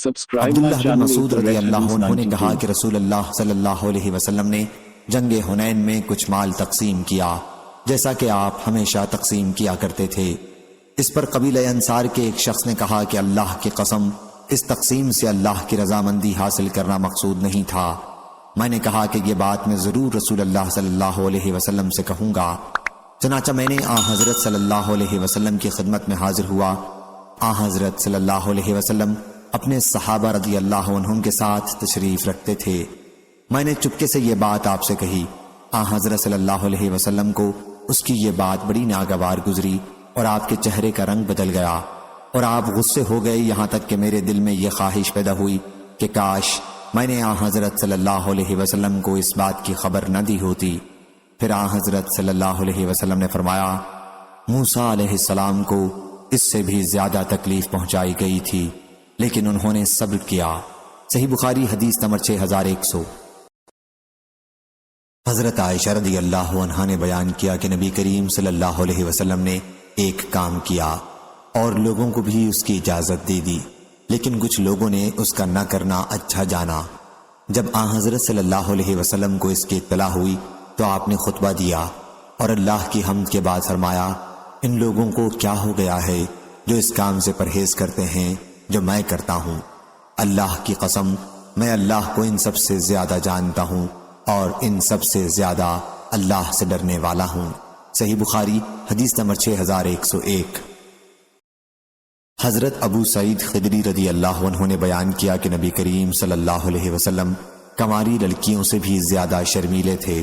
عبداللہ بن مسعود رضی اللہ عنہ نے کہا کہ رسول اللہ صلی اللہ علیہ وسلم نے جنگ حنین میں کچھ مال تقسیم کیا جیسا کہ آپ ہمیشہ تقسیم کیا کرتے تھے۔ اس پر قبیلہ انصار کے ایک شخص نے کہا کہ اللہ کی قسم، اس تقسیم سے اللہ کی رضامندی حاصل کرنا مقصود نہیں تھا۔ میں نے کہا کہ یہ بات میں ضرور رسول اللہ صلی اللہ علیہ وسلم سے کہوں گا۔ چنانچہ میں نے حضرت صلی اللہ علیہ وسلم کی خدمت میں حاضر ہوا۔ حضرت صلی اللہ علیہ وسلم اپنے صحابہ رضی اللہ عنہم کے ساتھ تشریف رکھتے تھے۔ میں نے چپکے سے یہ بات آپ سے کہی۔ حضرت صلی اللہ علیہ وسلم کو اس کی یہ بات بڑی ناگوار گزری اور آپ کے چہرے کا رنگ بدل گیا اور آپ غصے ہو گئے، یہاں تک کہ میرے دل میں یہ خواہش پیدا ہوئی کہ کاش میں نے حضرت صلی اللہ علیہ وسلم کو اس بات کی خبر نہ دی ہوتی۔ پھر حضرت صلی اللہ علیہ وسلم نے فرمایا، موسیٰ علیہ السلام کو اس سے بھی زیادہ تکلیف پہنچائی گئی تھی لیکن انہوں نے صبر کیا۔ صحیح بخاری حدیث نمبر 6100۔ حضرت عائشہ رضی اللہ عنہا نے بیان کیا کہ نبی کریم صلی اللہ علیہ وسلم نے ایک کام کیا اور لوگوں کو بھی اس کی اجازت دے دی، لیکن کچھ لوگوں نے اس کا نہ کرنا اچھا جانا۔ جب حضرت صلی اللہ علیہ وسلم کو اس کی اطلاع ہوئی تو آپ نے خطبہ دیا اور اللہ کی حمد کے بعد فرمایا، ان لوگوں کو کیا ہو گیا ہے جو اس کام سے پرہیز کرتے ہیں جو میں کرتا ہوں؟ اللہ کی قسم، میں اللہ کو ان سب سے زیادہ جانتا ہوں اور ان سب سے زیادہ اللہ سے ڈرنے والا ہوں۔ صحیح بخاری حدیث نمبر 6101۔ حضرت ابو سعید خدری رضی اللہ عنہ نے بیان کیا کہ نبی کریم صلی اللہ علیہ وسلم کنواری لڑکیوں سے بھی زیادہ شرمیلے تھے۔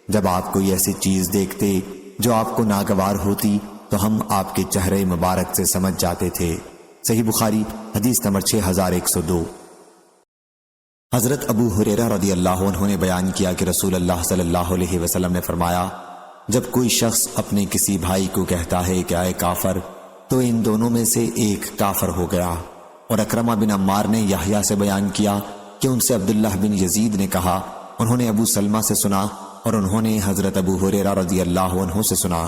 جب آپ کوئی ایسی چیز دیکھتے جو آپ کو ناگوار ہوتی تو ہم آپ کے چہرے مبارک سے سمجھ جاتے تھے۔ صحیح بخاری حدیث نمبر 6102۔ حضرت ابو ہریرہ رضی اللہ عنہ نے بیان کیا کہ رسول اللہ صلی اللہ علیہ وسلم نے فرمایا، جب کوئی شخص اپنے کسی بھائی کو کہتا ہے کہ اے کافر، تو ان دونوں میں سے ایک کافر ہو گیا۔ اور اکرمہ بن عمار نے یحییٰ سے بیان کیا کہ ان سے عبداللہ بن یزید نے کہا، انہوں نے ابو سلمہ سے سنا اور انہوں نے حضرت ابو ہریرہ رضی اللہ عنہ سے سنا،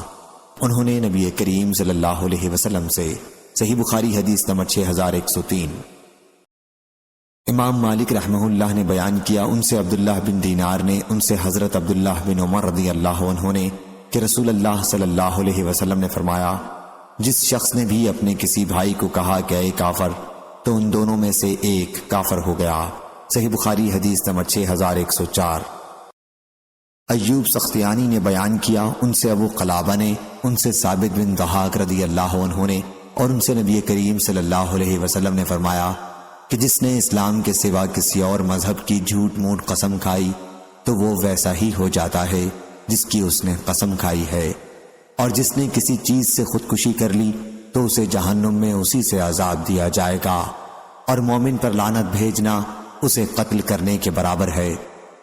انہوں نے نبی کریم صلی اللہ علیہ وسلم سے۔ صحیح بخاری حدیث نمبر 6103۔ امام مالک رحمہ اللہ نے بیان کیا، ان سے عبداللہ بن دینار نے ان سے حضرت عبداللہ بن عمر رضی اللہ عنہ نے کہ رسول اللہ صلی اللہ علیہ وسلم نے فرمایا، جس شخص نے بھی اپنے کسی بھائی کو کہا کہ اے کافر، تو ان دونوں میں سے ایک کافر ہو گیا۔ صحیح بخاری حدیث نمبر 6104۔ ایوب سختیانی نے بیان کیا، ان سے ابو قلابہ نے ان سے ثابت بن ضحاک رضی اللہ عنہ نے اور ان سے نبی کریم صلی اللہ علیہ وسلم نے فرمایا کہ جس نے اسلام کے سوا کسی اور مذہب کی جھوٹ موٹ قسم کھائی تو وہ ویسا ہی ہو جاتا ہے جس کی اس نے قسم کھائی ہے، اور جس نے کسی چیز سے خودکشی کر لی تو اسے جہنم میں اسی سے عذاب دیا جائے گا، اور مومن پر لعنت بھیجنا اسے قتل کرنے کے برابر ہے،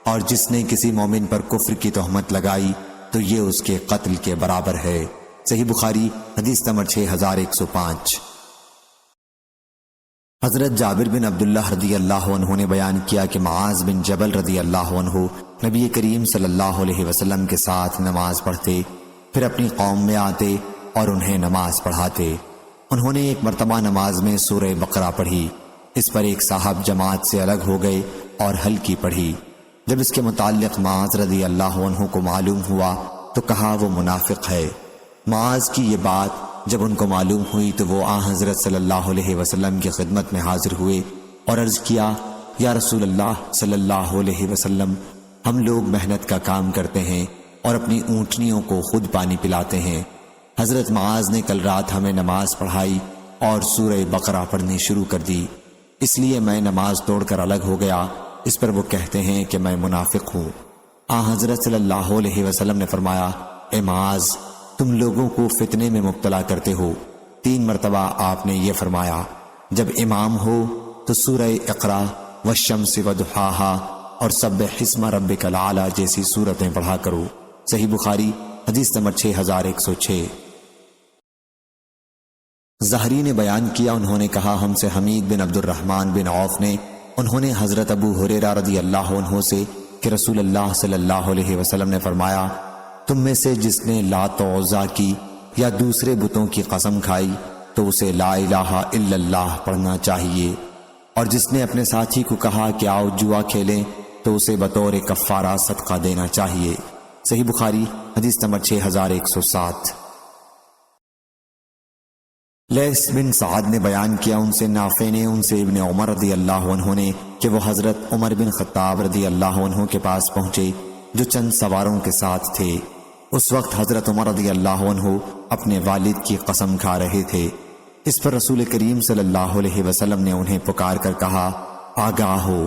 اور جس نے کسی مومن پر کفر کی تہمت لگائی تو یہ اس کے قتل کے برابر ہے۔ صحیح بخاری حدیث نمبر 6105۔ حضرت جابر بن عبداللہ رضی اللہ عنہ نے بیان کیا کہ معاذ بن جبل رضی اللہ عنہ نبی کریم صلی اللہ علیہ وسلم کے ساتھ نماز پڑھتے، پھر اپنی قوم میں آتے اور انہیں نماز پڑھاتے۔ انہوں نے ایک مرتبہ نماز میں سورہ بقرہ پڑھی، اس پر ایک صاحب جماعت سے الگ ہو گئے اور ہلکی پڑھی۔ جب اس کے متعلق معاذ رضی اللہ عنہ کو معلوم ہوا تو کہا وہ منافق ہے۔ معاذ کی یہ بات جب ان کو معلوم ہوئی تو وہ حضرت صلی اللہ علیہ وسلم کی خدمت میں حاضر ہوئے اور عرض کیا، یا رسول اللہ صلی اللہ علیہ وسلم، ہم لوگ محنت کا کام کرتے ہیں اور اپنی اونٹنیوں کو خود پانی پلاتے ہیں۔ حضرت معاذ نے کل رات ہمیں نماز پڑھائی اور سورہ بقرہ پڑھنی شروع کر دی، اس لیے میں نماز توڑ کر الگ ہو گیا۔ اس پر وہ کہتے ہیں کہ میں منافق ہوں۔ حضرت صلی اللہ علیہ وسلم نے فرمایا، اے معاذ، تم لوگوں کو فتنے میں مبتلا کرتے ہو۔ 3 مرتبہ آپ نے یہ فرمایا، جب امام ہو تو سورہ اقرا والشمس وضحاہا اور سبح اسم ربک الاعلی جیسی سورتیں پڑھا کرو۔ صحیح بخاری حدیث نمبر 6106۔ زہری نے بیان کیا، انہوں نے کہا، ہم سے حمید بن عبد الرحمن بن عوف نے، انہوں نے حضرت ابو ہریرہ رضی اللہ عنہ سے کہ رسول اللہ صلی اللہ علیہ وسلم نے فرمایا، تم میں سے جس نے لات و عزا کی یا دوسرے بتوں کی قسم کھائی تو اسے لا الہ الا اللہ پڑھنا چاہیے، اور جس نے اپنے ساتھی کو کہا کہ آؤ جوا کھیلیں تو اسے بطور کفارہ صدقہ دینا چاہیے۔ صحیح بخاری حدیث نمبر 6107۔ لیث بن سعد نے بیان کیا، ان سے نافع نے، ان سے ابن عمر رضی اللہ عنہ نے، کہ وہ حضرت عمر بن خطاب رضی اللہ عنہ کے پاس پہنچے جو چند سواروں کے ساتھ تھے۔ اس وقت حضرت عمر رضی اللہ عنہ اپنے والد کی قسم کھا رہے تھے۔ اس پر رسول کریم صلی اللہ علیہ وسلم نے انہیں پکار کر کہا، آگاہ ہو،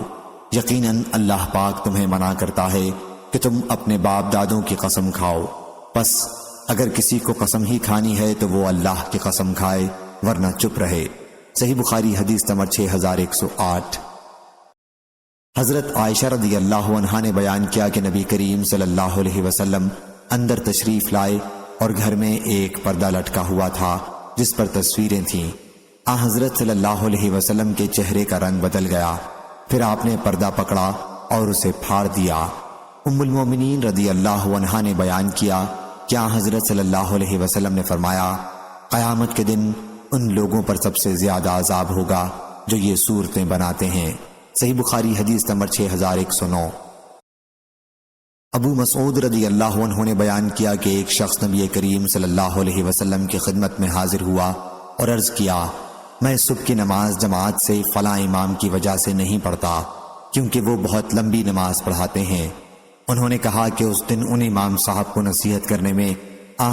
یقیناً اللہ پاک تمہیں منع کرتا ہے کہ تم اپنے باپ دادوں کی قسم کھاؤ، پس اگر کسی کو قسم ہی کھانی ہے تو وہ اللہ کی قسم کھائے ورنہ چپ رہے۔ صحیح بخاری حدیث نمبر 6108۔ حضرت عائشہ رضی اللہ عنہا نے بیان کیا کہ نبی کریم صلی اللہ علیہ وسلم اندر تشریف لائے اور گھر میں ایک پردہ لٹکا ہوا تھا جس پر تصویریں تھیں۔ حضرت صلی اللہ علیہ وسلم کے چہرے کا رنگ بدل گیا، پھر آپ نے پردہ پکڑا اور اسے پھاڑ دیا۔ ام المومنین رضی اللہ عنہا نے بیان کیا کہ حضرت صلی اللہ علیہ وسلم نے فرمایا، قیامت کے دن ان لوگوں پر سب سے زیادہ عذاب ہوگا جو یہ صورتیں بناتے ہیں۔ صحیح بخاری حدیث نمبر 6109۔ ابو مسعود رضی اللہ عنہ نے بیان کیا کہ ایک شخص نبی کریم صلی اللہ علیہ وسلم کی خدمت میں حاضر ہوا اور عرض کیا، میں صبح کی نماز جماعت سے فلاں امام کی وجہ سے نہیں پڑھتا کیونکہ وہ بہت لمبی نماز پڑھاتے ہیں۔ انہوں نے کہا کہ اس دن ان امام صاحب کو نصیحت کرنے میں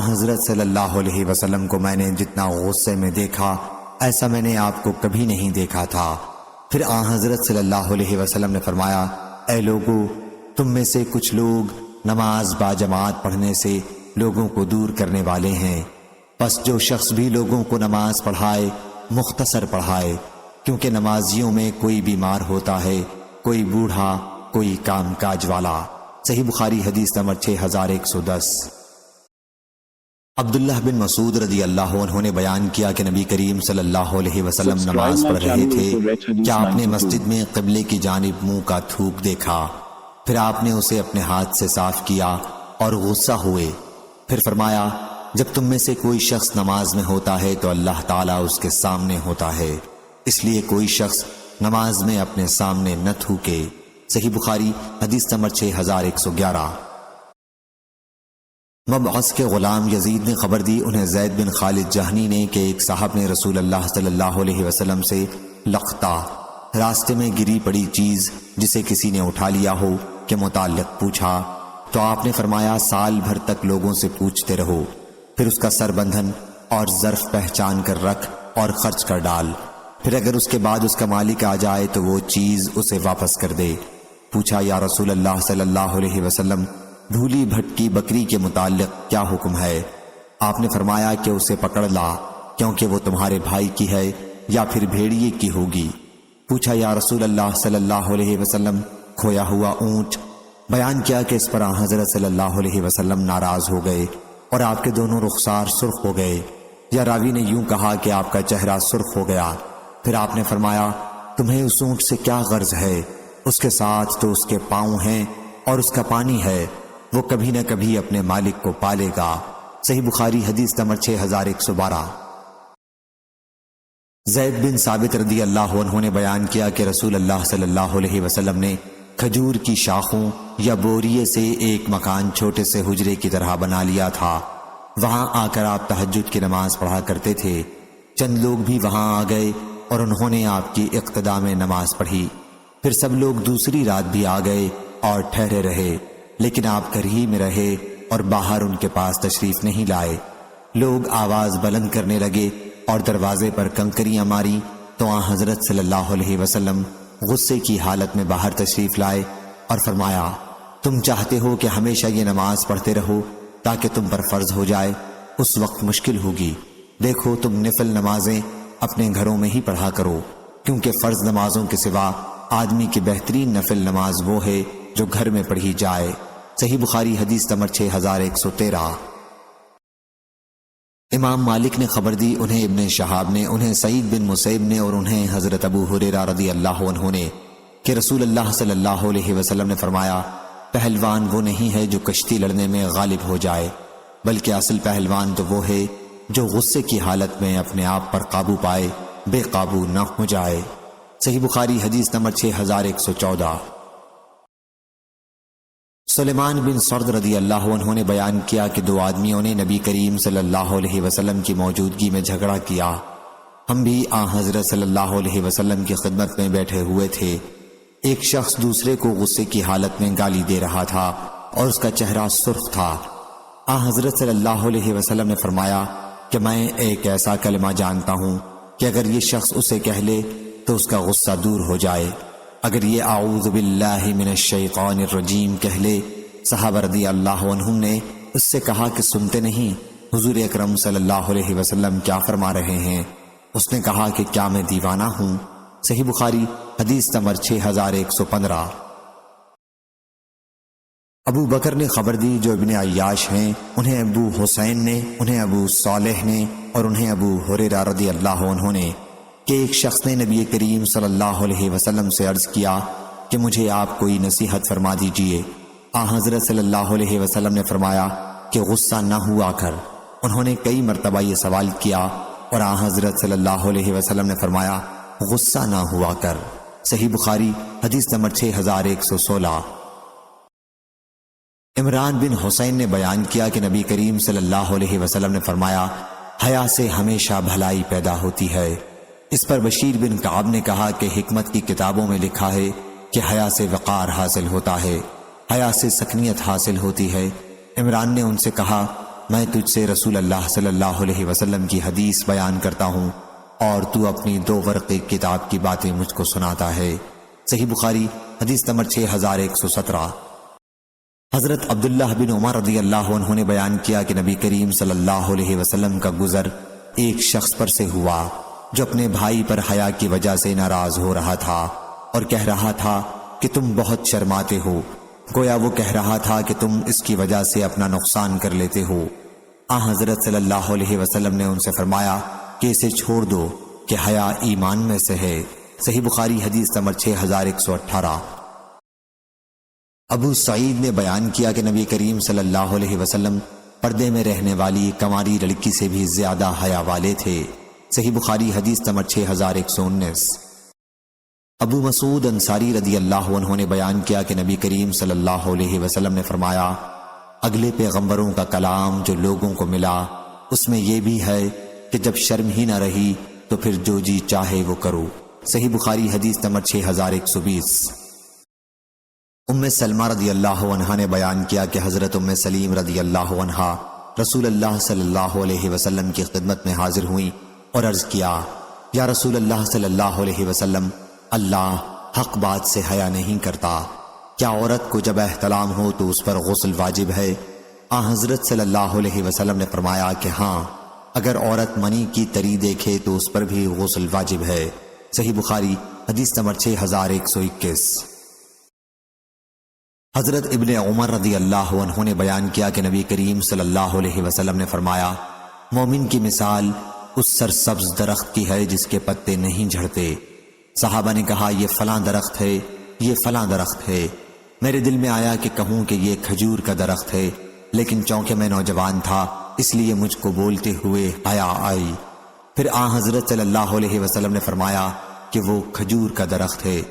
حضرت صلی اللہ علیہ وسلم کو میں نے جتنا غصے میں دیکھا ایسا میں نے آپ کو کبھی نہیں دیکھا تھا۔ پھر حضرت صلی اللہ علیہ وسلم نے فرمایا، اے لوگو، تم میں سے کچھ لوگ نماز با جماعت پڑھنے سے لوگوں کو دور کرنے والے ہیں، پس جو شخص بھی لوگوں کو نماز پڑھائے مختصر پڑھائے، کیونکہ نمازیوں میں کوئی بیمار ہوتا ہے، کوئی بوڑھا، کوئی کام کاج والا۔ صحیح بخاری حدیث نمبر 6110۔ عبداللہ بن مسعود رضی اللہ عنہ نے بیان کیا کہ نبی کریم صلی اللہ علیہ وسلم نماز پڑھ رہے تھے کہ آپ نے مسجد میں قبلے کی جانب منہ کا تھوک دیکھا، پھر آپ نے اسے اپنے ہاتھ سے صاف کیا اور غصہ ہوئے، پھر فرمایا، جب تم میں سے کوئی شخص نماز میں ہوتا ہے تو اللہ تعالیٰ اس کے سامنے ہوتا ہے، اس لیے کوئی شخص نماز میں اپنے سامنے نہ تھوکے۔ صحیح بخاری حدیث نمبر 6111۔ مبعث کے غلام یزید نے خبر دی، انہیں زید بن خالد جہنی نے کہ ایک صاحب نے رسول اللہ صلی اللہ علیہ وسلم سے لقطہ، راستے میں گری پڑی چیز جسے کسی نے اٹھا لیا ہو کے متعلق پوچھا تو آپ نے فرمایا، سال بھر تک لوگوں سے پوچھتے رہو، پھر اس کا سر بندھن اور ظرف پہچان کر رکھ اور خرچ کر ڈال، پھر اگر اس کے بعد اس کا مالک آ جائے تو وہ چیز اسے واپس کر دے۔ پوچھا، یا رسول اللہ صلی اللہ علیہ وسلم، دھولی بھٹکی بکری کے متعلق کیا حکم ہے؟ آپ نے فرمایا کہ اسے پکڑ لا کیونکہ وہ تمہارے بھائی کی ہے یا پھر بھیڑیے کی ہوگی۔ پوچھا، یا رسول اللہ صلی اللہ علیہ وسلم، کھویا ہوا اونٹ؟ بیان کیا کہ اس پر حضرت صلی اللہ علیہ وسلم ناراض ہو گئے اور آپ کے دونوں رخسار سرخ ہو گئے، یا راوی نے یوں کہا کہ آپ کا چہرہ سرخ ہو گیا۔ پھر آپ نے فرمایا، تمہیں اس اونٹ سے کیا غرض ہے؟ اس کے ساتھ تو اس کے پاؤں ہیں اور اس کا پانی ہے، وہ کبھی نہ کبھی اپنے مالک کو پالے گا۔ صحیح بخاری حدیث نمبر 6112۔ زید بن ثابت رضی اللہ عنہ نے بیان کیا کہ رسول اللہ صلی اللہ علیہ وسلم نے کھجور کی شاخوں یا بوریے سے ایک مکان چھوٹے سے حجرے کی طرح بنا لیا تھا، وہاں آ کر آپ تہجد کی نماز پڑھا کرتے تھے۔ چند لوگ بھی وہاں آ گئے اور انہوں نے آپ کی اقتدا میں نماز پڑھی، پھر سب لوگ دوسری رات بھی آ گئے اور ٹھہرے رہے، لیکن آپ گھر ہی میں رہے اور باہر ان کے پاس تشریف نہیں لائے۔ لوگ آواز بلند کرنے لگے اور دروازے پر کنکریاں ماری تو حضرت صلی اللہ علیہ وسلم غصے کی حالت میں باہر تشریف لائے اور فرمایا، تم چاہتے ہو کہ ہمیشہ یہ نماز پڑھتے رہو تاکہ تم پر فرض ہو جائے، اس وقت مشکل ہوگی، دیکھو تم نفل نمازیں اپنے گھروں میں ہی پڑھا کرو، کیونکہ فرض نمازوں کے سوا آدمی کی بہترین نفل نماز وہ ہے جو گھر میں پڑھی جائے۔ صحیح بخاری حدیث نمبر 6113۔ امام مالک نے خبر دی، انہیں ابن شہاب نے، انہیں سعید بن مسیب نے اور انہیں حضرت ابو ہریرہ رضی اللہ عنہ نے کہ رسول اللہ صلی اللہ علیہ وسلم نے فرمایا، پہلوان وہ نہیں ہے جو کشتی لڑنے میں غالب ہو جائے، بلکہ اصل پہلوان تو وہ ہے جو غصے کی حالت میں اپنے آپ پر قابو پائے، بے قابو نہ ہو جائے۔ صحیح بخاری حدیث نمبر 6114۔ سلیمان بن سرد رضی اللہ عنہ نے بیان کیا کہ دو آدمیوں نے نبی کریم صلی اللہ علیہ وسلم کی موجودگی میں جھگڑا کیا۔ ہم بھی حضرت صلی اللہ علیہ وسلم کی خدمت میں بیٹھے ہوئے تھے۔ ایک شخص دوسرے کو غصے کی حالت میں گالی دے رہا تھا اور اس کا چہرہ سرخ تھا۔ حضرت صلی اللہ علیہ وسلم نے فرمایا کہ میں ایک ایسا کلمہ جانتا ہوں کہ اگر یہ شخص اسے کہہ لے تو اس کا غصہ دور ہو جائے۔ اگر یہ اعوذ باللہ من الشیطان الرجیم کہہ لے۔ صحابہ رضی اللہ عنہم نے اس سے کہا کہ سنتے نہیں، حضور اکرم صلی اللہ علیہ وسلم کیا فرما رہے ہیں؟ اس نے کہا کہ کیا میں دیوانہ ہوں؟ صحیح بخاری حدیث نمبر 6115۔ ابو بکر نے خبر دی جو ابن عیاش ہیں، انہیں ابو حسین نے، انہیں ابو صالح نے اور انہیں ابو ہریرہ رضی اللہ عنہ نے کہ ایک شخص نے نبی کریم صلی اللہ علیہ وسلم سے عرض کیا کہ مجھے آپ کوئی نصیحت فرما دیجئے۔ حضرت صلی اللہ علیہ وسلم نے فرمایا کہ غصہ نہ ہوا کر۔ انہوں نے کئی مرتبہ یہ سوال کیا اور حضرت صلی اللہ علیہ وسلم نے فرمایا غصہ نہ ہوا کر۔ صحیح بخاری حدیث نمبر 6116۔ عمران بن حسین نے بیان کیا کہ نبی کریم صلی اللہ علیہ وسلم نے فرمایا حیا سے ہمیشہ بھلائی پیدا ہوتی ہے۔ اس پر بشیر بن کعب نے کہا کہ حکمت کی کتابوں میں لکھا ہے کہ حیا سے وقار حاصل ہوتا ہے، حیا سے سکنیت حاصل ہوتی ہے۔ عمران نے ان سے کہا میں تجھ سے رسول اللہ صلی اللہ علیہ وسلم کی حدیث بیان کرتا ہوں اور تو اپنی 2 ورقے کتاب کی باتیں مجھ کو سناتا ہے۔ صحیح بخاری حدیث نمبر 6117۔ حضرت عبداللہ بن عمر رضی اللہ عنہ نے بیان کیا کہ نبی کریم صلی اللہ علیہ وسلم کا گزر ایک شخص پر سے ہوا جو اپنے بھائی پر حیا کی وجہ سے ناراض ہو رہا تھا اور کہہ رہا تھا کہ تم بہت شرماتے ہو، گویا وہ کہہ رہا تھا کہ تم اس کی وجہ سے اپنا نقصان کر لیتے ہو۔ حضرت صلی اللہ علیہ وسلم نے ان سے فرمایا کہ اسے چھوڑ دو کہ حیا ایمان میں سے ہے۔ صحیح بخاری حدیث نمبر 6118۔ ابو سعید نے بیان کیا کہ نبی کریم صلی اللہ علیہ وسلم پردے میں رہنے والی کنواری لڑکی سے بھی زیادہ حیا والے تھے۔ صحیح بخاری حدیث نمبر 6119۔ ابو مسعود انصاری رضی اللہ عنہ نے بیان کیا کہ نبی کریم صلی اللہ علیہ وسلم نے فرمایا اگلے پیغمبروں کا کلام جو لوگوں کو ملا اس میں یہ بھی ہے کہ جب شرم ہی نہ رہی تو پھر جو جی چاہے وہ کرو۔ صحیح بخاری حدیث نمبر 6120۔ سلمہ رضی اللہ عنہا نے بیان کیا کہ حضرت سلیم رضی اللہ عنہا رسول اللہ صلی اللہ علیہ وسلم کی خدمت میں حاضر ہوئیں اور عرض کیا یا رسول اللہ صلی اللہ علیہ وسلم اللہ حق بات سے حیا نہیں کرتا، کیا عورت کو جب احتلام ہو تو اس پر غسل واجب ہے؟ حضرت صلی اللہ علیہ وسلم نے فرمایا کہ ہاں، اگر عورت منی کی تری دیکھے تو اس پر بھی غسل واجب ہے۔ صحیح بخاری حدیث نمبر 6121۔ حضرت ابن عمر رضی اللہ عنہ نے بیان کیا کہ نبی کریم صلی اللہ علیہ وسلم نے فرمایا مومن کی مثال اس سرسبز درخت کی ہے جس کے پتے نہیں جھڑتے۔ صحابہ نے کہا یہ فلاں درخت ہے، یہ فلاں درخت ہے۔ میرے دل میں آیا کہ کہوں کہ یہ کھجور کا درخت ہے، لیکن چونکہ میں نوجوان تھا اس لیے مجھ کو بولتے ہوئے حیا آئی۔ پھر حضرت صلی اللہ علیہ وسلم نے فرمایا کہ وہ کھجور کا درخت ہے۔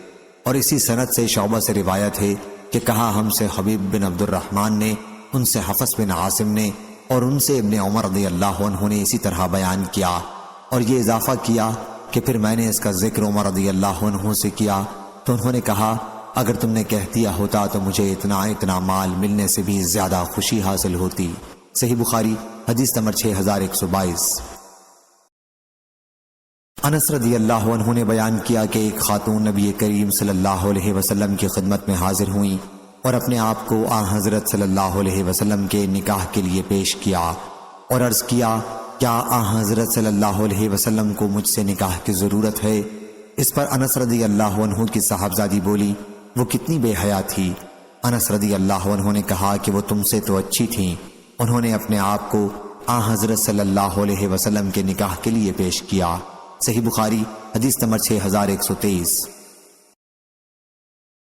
اور اسی سند سے شعبہ سے روایت ہے کہ کہا ہم سے حبیب بن عبد الرحمن نے، ان سے حفص بن عاصم نے اور ان سے ابن عمر رضی اللہ عنہ نے اسی طرح بیان کیا، اور یہ اضافہ کیا کہ پھر میں نے اس کا ذکر عمر رضی اللہ عنہ سے کیا تو انہوں نے کہا اگر تم نے کہہ دیا ہوتا تو مجھے اتنا مال ملنے سے بھی زیادہ خوشی حاصل ہوتی۔ صحیح بخاری حدیث نمبر 6122۔ انس رضی اللہ عنہ نے بیان کیا کہ ایک خاتون نبی کریم صلی اللہ علیہ وسلم کی خدمت میں حاضر ہوئیں اور اپنے آپ کو حضرت صلی اللہ علیہ وسلم کے نکاح کے لیے پیش کیا اور عرض کیا کیا حضرت صلی اللہ علیہ وسلم کو مجھ سے نکاح کی ضرورت ہے؟ اس پر انس رضی اللہ عنہ کی صاحبزادی بولی وہ کتنی بے حیا تھی؟ انس رضی اللہ عنہ نے کہا کہ وہ تم سے تو اچھی تھیں۔ انہوں نے اپنے آپ کو حضرت صلی اللہ علیہ وسلم کے نکاح کے لیے پیش کیا۔ صحیح بخاری حدیث نمبر 6123۔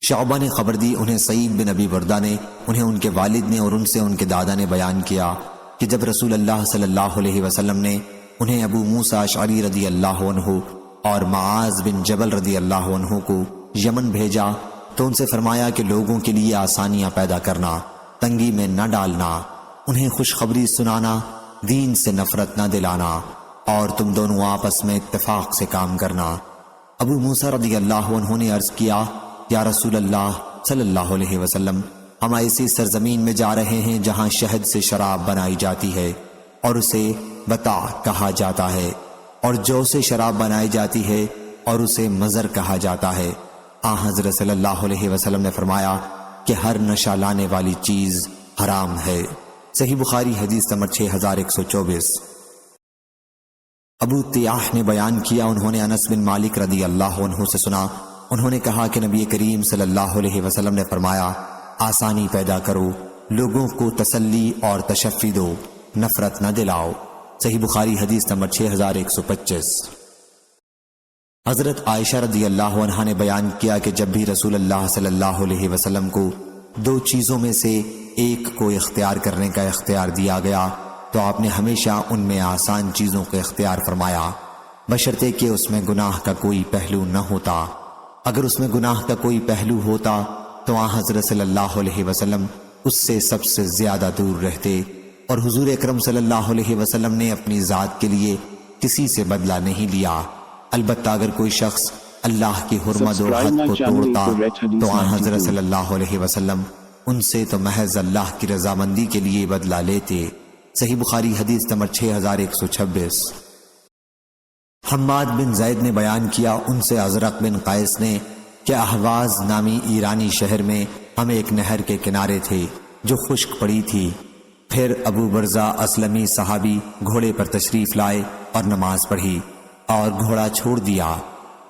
شعبہ نے خبر دی، انہیں سعید بن ابی بردہ نے، انہیں ان کے والد نے اور ان سے ان کے دادا نے بیان کیا کہ جب رسول اللہ صلی اللہ علیہ وسلم نے انہیں ابو موسیٰ اشعری رضی اللہ عنہ اور معاذ بن جبل رضی اللہ عنہ کو یمن بھیجا تو ان سے فرمایا کہ لوگوں کے لیے آسانیاں پیدا کرنا، تنگی میں نہ ڈالنا، انہیں خوشخبری سنانا، دین سے نفرت نہ دلانا، اور تم دونوں آپس میں اتفاق سے کام کرنا۔ ابو موسیٰ رضی اللہ عنہ نے عرض کیا، یا رسول اللہ صلی اللہ علیہ وسلم، ہم ایسی سرزمین میں جا رہے ہیں جہاں شہد سے شراب بنائی جاتی ہے اور اسے بتا کہا جاتا ہے، اور جو سے شراب بنائی جاتی ہے اور اسے مزر کہا جاتا ہے۔ حضرت صلی اللہ علیہ وسلم نے فرمایا کہ ہر نشہ لانے والی چیز حرام ہے۔ صحیح بخاری حدیث نمبر 6124۔ ابو تیاح نے بیان کیا، انہوں نے انس بن مالک رضی اللہ عنہ سے سنا، انہوں نے کہا کہ نبی کریم صلی اللہ علیہ وسلم نے فرمایا، آسانی پیدا کرو، لوگوں کو تسلی اور تشفی دو، نفرت نہ دلاؤ۔ صحیح بخاری حدیث نمبر 6125۔ حضرت عائشہ رضی اللہ عنہا نے بیان کیا کہ جب بھی رسول اللہ صلی اللہ علیہ وسلم کو دو چیزوں میں سے ایک کو اختیار کرنے کا اختیار دیا گیا تو آپ نے ہمیشہ ان میں آسان چیزوں کو اختیار فرمایا، بشرطے کہ اس میں گناہ کا کوئی پہلو نہ ہوتا۔ اگر اس میں گناہ کا کوئی پہلو ہوتا تو حضرت صلی اللہ علیہ وسلم اس سے سب سے زیادہ دور رہتے، اور حضور اکرم صلی اللہ علیہ وسلم نے اپنی ذات کے لیے کسی سے بدلہ نہیں لیا۔ البتہ اگر کوئی شخص اللہ کی حرمت و حد کو توڑتا تو حضرت صلی اللہ علیہ وسلم ان سے تو محض اللہ کی رضامندی کے لیے بدلہ لیتے۔ صحیح بخاری حدیث نمبر 6126۔ حماد بن زید نے بیان کیا، ان سے ازرق بن قیس نے کہ احواز نامی ایرانی شہر میں ہم ایک نہر کے کنارے تھے جو خشک پڑی تھی۔ پھر ابو برزہ اسلمی صحابی گھوڑے پر تشریف لائے اور نماز پڑھی اور گھوڑا چھوڑ دیا۔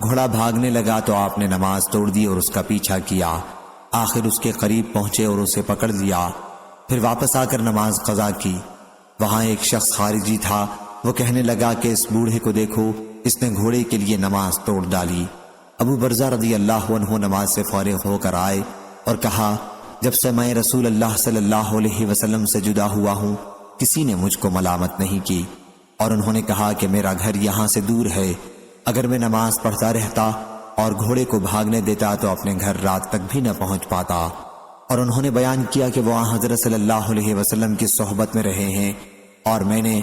گھوڑا بھاگنے لگا تو آپ نے نماز توڑ دی اور اس کا پیچھا کیا، آخر اس کے قریب پہنچے اور اسے پکڑ لیا، پھر واپس آ کر نماز قضا کی۔ وہاں ایک شخص خارجی تھا، وہ کہنے لگا کہ اس بوڑھے کو دیکھو، اس نے گھوڑے کے لیے نماز توڑ ڈالی۔ ابو برزہ رضی اللہ عنہ نماز سے فارغ ہو کر آئے اور کہا، جب سے میں رسول اللہ صلی اللہ علیہ وسلم سے جدا ہوا ہوں کسی نے مجھ کو ملامت نہیں کی، اور انہوں نے کہا کہ میرا گھر یہاں سے دور ہے، اگر میں نماز پڑھتا رہتا اور گھوڑے کو بھاگنے دیتا تو اپنے گھر رات تک بھی نہ پہنچ پاتا۔ اور انہوں نے بیان کیا کہ وہ حضرت صلی اللہ علیہ وسلم کی صحبت میں رہے ہیں اور میں نے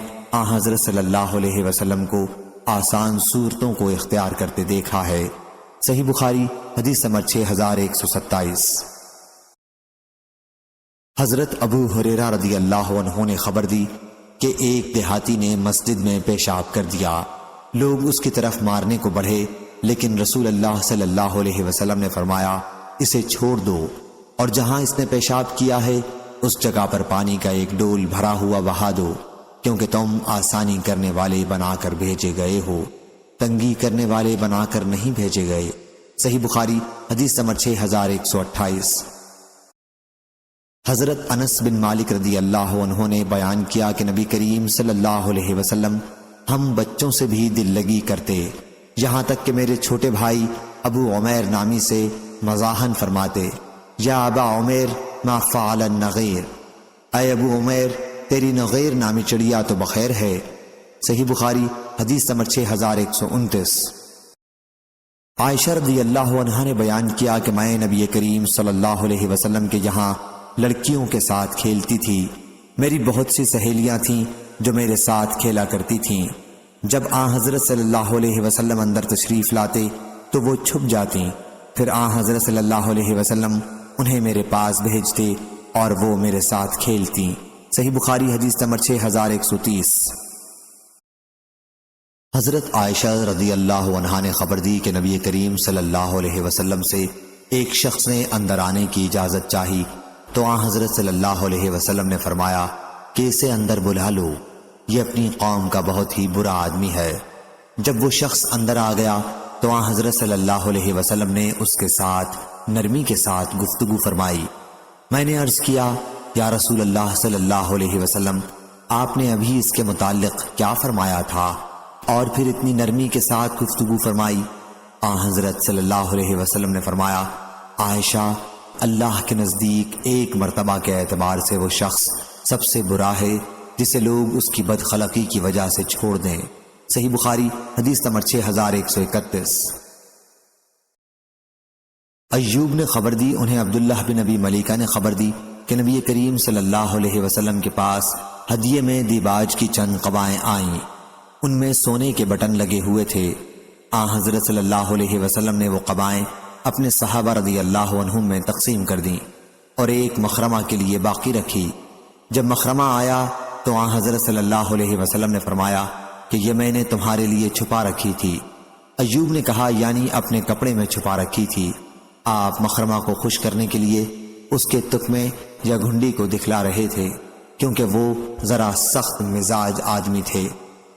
حضرت صلی اللہ علیہ وسلم کو آسان صورتوں کو اختیار کرتے دیکھا ہے۔ صحیح بخاری حدیث نمبر 6127۔ حضرت ابو ہریرہ رضی اللہ عنہ نے خبر دی کہ ایک دیہاتی نے مسجد میں پیشاب کر دیا، لوگ اس کی طرف مارنے کو بڑھے، لیکن رسول اللہ صلی اللہ علیہ وسلم نے فرمایا، اسے چھوڑ دو، اور جہاں اس نے پیشاب کیا ہے اس جگہ پر پانی کا ایک ڈول بھرا ہوا بہا دو، کیونکہ تم آسانی کرنے والے بنا کر بھیجے گئے ہو، تنگی کرنے والے بنا کر نہیں بھیجے گئے۔ صحیح بخاری حدیث نمبر 6128۔ حضرت انس بن مالک رضی اللہ عنہ نے بیان کیا کہ نبی کریم صلی اللہ علیہ وسلم ہم بچوں سے بھی دل لگی کرتے، یہاں تک کہ میرے چھوٹے بھائی ابو عمیر نامی سے مزاحن فرماتے، یا ابا عمیر ما فعل النغیر، اے ابو عمیر تیری نغیر نامی چڑیا تو بخیر ہے۔ صحیح بخاری حدیث نمبر 6129۔ عائشہ رضی اللہ عنہا نے بیان کیا کہ میں نبی کریم صلی اللہ علیہ وسلم کے یہاں لڑکیوں کے ساتھ کھیلتی تھی، میری بہت سی سہیلیاں تھیں جو میرے ساتھ کھیلا کرتی تھیں، جب حضرت صلی اللہ علیہ وسلم اندر تشریف لاتے تو وہ چھپ جاتی، پھر حضرت صلی اللہ علیہ وسلم انہیں میرے پاس بھیجتے اور وہ میرے ساتھ کھیلتی۔ صحیح بخاری حدیث نمبر 6130۔ حضرت عائشہ رضی اللہ عنہا نے خبر دی کہ نبی کریم صلی اللہ علیہ وسلم سے ایک شخص نے اندر آنے کی اجازت چاہی تو حضرت صلی اللہ علیہ وسلم نے فرمایا کہ اسے اندر بلا لو، یہ اپنی قوم کا بہت ہی برا آدمی ہے۔ جب وہ شخص اندر آ گیا تو حضرت صلی اللہ علیہ وسلم نے اس کے ساتھ نرمی کے ساتھ گفتگو فرمائی۔ میں نے عرض کیا، یا رسول اللہ صلی اللہ علیہ وسلم، آپ نے ابھی اس کے متعلق کیا فرمایا تھا اور پھر اتنی نرمی کے ساتھ گفتگو فرمائی؟ حضرت صلی اللہ علیہ وسلم نے فرمایا، عائشہ، اللہ کے نزدیک ایک مرتبہ کے اعتبار سے وہ شخص سب سے برا ہے جسے لوگ اس کی بدخلقی کی وجہ سے چھوڑ دیں، صحیح بخاری حدیث نمبر 6131۔ ایوب نے خبر دی، انہیں عبداللہ بن ابی ملیکہ نے خبر دی کہ نبی کریم صلی اللہ علیہ وسلم کے پاس ہدیے میں دیباج کی چند قبائیں آئیں، ان میں سونے کے بٹن لگے ہوئے تھے۔ حضرت صلی اللہ علیہ وسلم نے وہ قبائیں اپنے صحابہ رضی اللہ عنہم میں تقسیم کر دیں اور ایک مخرمہ کے لیے باقی رکھی۔ جب مخرمہ آیا تو حضرت صلی اللہ علیہ وسلم نے فرمایا کہ یہ میں نے تمہارے لیے چھپا رکھی تھی۔ ایوب نے کہا یعنی اپنے کپڑے میں چھپا رکھی تھی۔ آپ مخرمہ کو خوش کرنے کے لیے اس کے تکمے یا گھنڈی کو دکھلا رہے تھے، کیونکہ وہ ذرا سخت مزاج آدمی تھے۔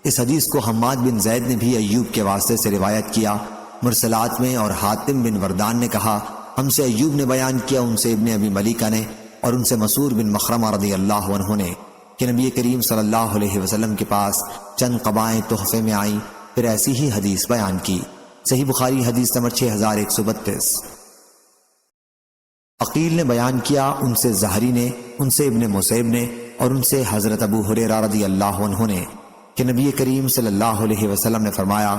اس حدیث کو حماد بن زید نے بھی ایوب کے واسطے سے روایت کیا مرسلات میں، اور حاتم بن وردان نے کہا ہم سے ایوب نے بیان کیا، ان سے ابن ابی ملیکہ نے، اور ان سے مسعود بن مخرمہ رضی اللہ عنہ نے کہ نبی کریم صلی اللہ علیہ وسلم کے پاس چند قبائیں تحفے میں آئیں، پھر ایسی ہی حدیث بیان کی۔ صحیح بخاری حدیث نمبر 6132۔ عقیل نے بیان کیا، ان سے زہری نے، ان سے ابن مسیب نے، اور ان سے حضرت ابو ہریرہ رضی اللہ عنہ نے کہ نبی کریم صلی اللہ علیہ وسلم نے فرمایا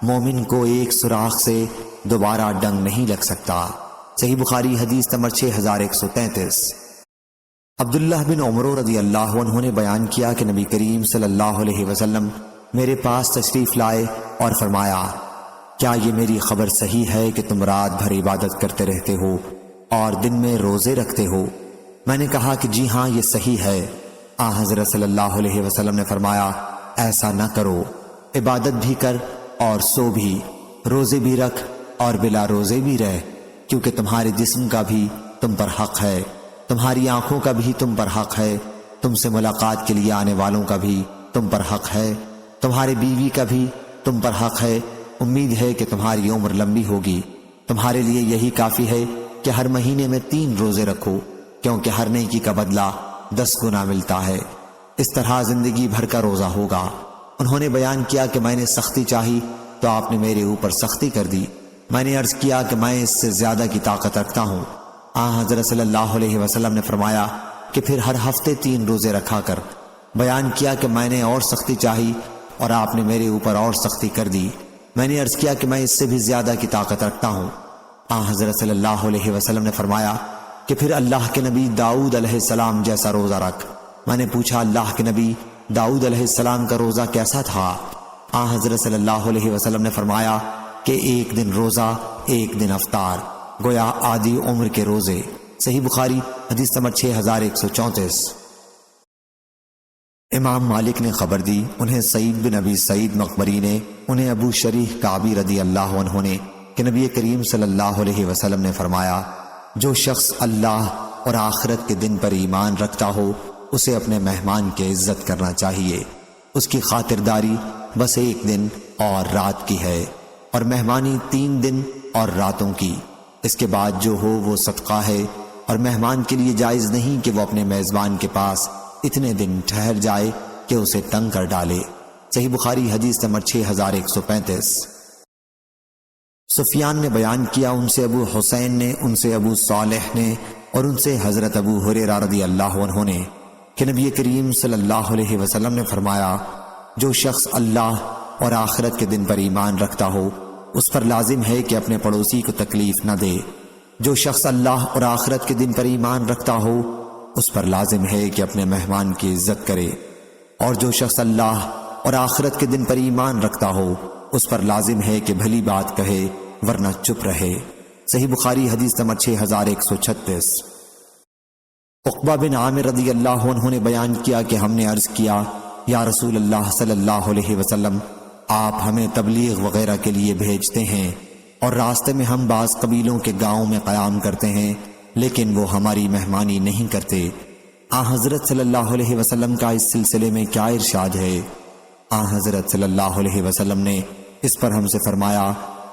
مومن کو ایک سوراخ سے دوبارہ ڈنگ نہیں لگ سکتا۔ صحیح بخاری حدیث نمبر 6133۔ عبداللہ بن عمر رضی اللہ عنہ نے بیان کیا کہ نبی کریم صلی اللہ علیہ وسلم میرے پاس تشریف لائے اور فرمایا کیا یہ میری خبر صحیح ہے کہ تم رات بھر عبادت کرتے رہتے ہو اور دن میں روزے رکھتے ہو؟ میں نے کہا کہ جی ہاں یہ صحیح ہے۔ حضرت صلی اللہ علیہ وسلم نے فرمایا ایسا نہ کرو، عبادت بھی کر اور سو بھی، روزے بھی رکھ اور بلا روزے بھی رہ، کیونکہ تمہارے جسم کا بھی تم پر حق ہے، تمہاری آنکھوں کا بھی تم پر حق ہے، تم سے ملاقات کے لیے آنے والوں کا بھی تم پر حق ہے، تمہارے بیوی کا بھی تم پر حق ہے۔ امید ہے کہ تمہاری عمر لمبی ہوگی۔ تمہارے لیے یہی کافی ہے کہ ہر مہینے میں 3 روزے رکھو، کیونکہ ہر نیکی کا بدلہ 10 گنا ملتا ہے۔ اس طرح زندگی بھر کا روزہ ہوگا۔ انہوں نے بیان کیا کہ میں نے سختی چاہی تو آپ نے میرے اوپر سختی کر دی۔ میں نے عرض کیا کہ میں اس سے زیادہ کی طاقت رکھتا ہوں۔ حضرت صلی اللہ علیہ وسلم نے فرمایا کہ پھر ہر ہفتے 3 روزے رکھا کر۔ بیان کیا کہ میں نے اور سختی چاہی اور آپ نے میرے اوپر اور سختی کر دی۔ میں نے عرض کیا کہ میں اس سے بھی زیادہ کی طاقت رکھتا ہوں۔ حضرت صلی اللہ علیہ وسلم نے فرمایا کہ پھر اللہ کے نبی داؤد علیہ السلام جیسا روزہ رکھ۔ میں نے پوچھا اللہ کے نبی داؤد علیہ السلام کا روزہ کیسا تھا؟ حضرت صلی اللہ علیہ وسلم نے فرمایا کہ 1 دن روزہ 1 دن افطار، گویا آدھی عمر کے روزے۔ صحیح بخاری حدیث نمبر 6134۔ امام مالک نے خبر دی، انہیں سعید بن ابی سعید مقبری نے، انہیں ابو شریح کعبی رضی اللہ عنہ نے کہ نبی کریم صلی اللہ علیہ وسلم نے فرمایا جو شخص اللہ اور آخرت کے دن پر ایمان رکھتا ہو اسے اپنے مہمان کی عزت کرنا چاہیے۔ اس کی خاطرداری بس 1 دن اور رات کی ہے، اور مہمانی 3 دن اور راتوں کی۔ اس کے بعد جو ہو وہ صدقہ ہے، اور مہمان کے لیے جائز نہیں کہ وہ اپنے میزبان کے پاس اتنے دن ٹھہر جائے کہ اسے تنگ کر ڈالے۔ صحیح بخاری حدیث نمبر 6135۔ سفیان نے بیان کیا، ان سے ابو حسین نے، ان سے ابو صالح نے، اور ان سے حضرت ابو ہریرہ رضی اللہ عنہ نے کہ نبی کریم صلی اللہ علیہ وسلم نے فرمایا جو شخص اللہ اور آخرت کے دن پر ایمان رکھتا ہو اس پر لازم ہے کہ اپنے پڑوسی کو تکلیف نہ دے۔ جو شخص اللہ اور آخرت کے دن پر ایمان رکھتا ہو اس پر لازم ہے کہ اپنے مہمان کی عزت کرے، اور جو شخص اللہ اور آخرت کے دن پر ایمان رکھتا ہو اس پر لازم ہے کہ بھلی بات کہے ورنہ چپ رہے۔ صحیح بخاری حدیث نمبر 6136۔ عقبہ بن عامر رضی اللہ عنہ نے بیان کیا کہ ہم نے عرض کیا یا رسول اللہ صلی اللہ علیہ وسلم آپ ہمیں تبلیغ وغیرہ کے لیے بھیجتے ہیں اور راستے میں ہم بعض قبیلوں کے گاؤں میں قیام کرتے ہیں لیکن وہ ہماری مہمانی نہیں کرتے۔ حضرت صلی اللہ علیہ وسلم کا اس سلسلے میں کیا ارشاد ہے؟ حضرت صلی اللہ علیہ وسلم نے اس پر ہم سے فرمایا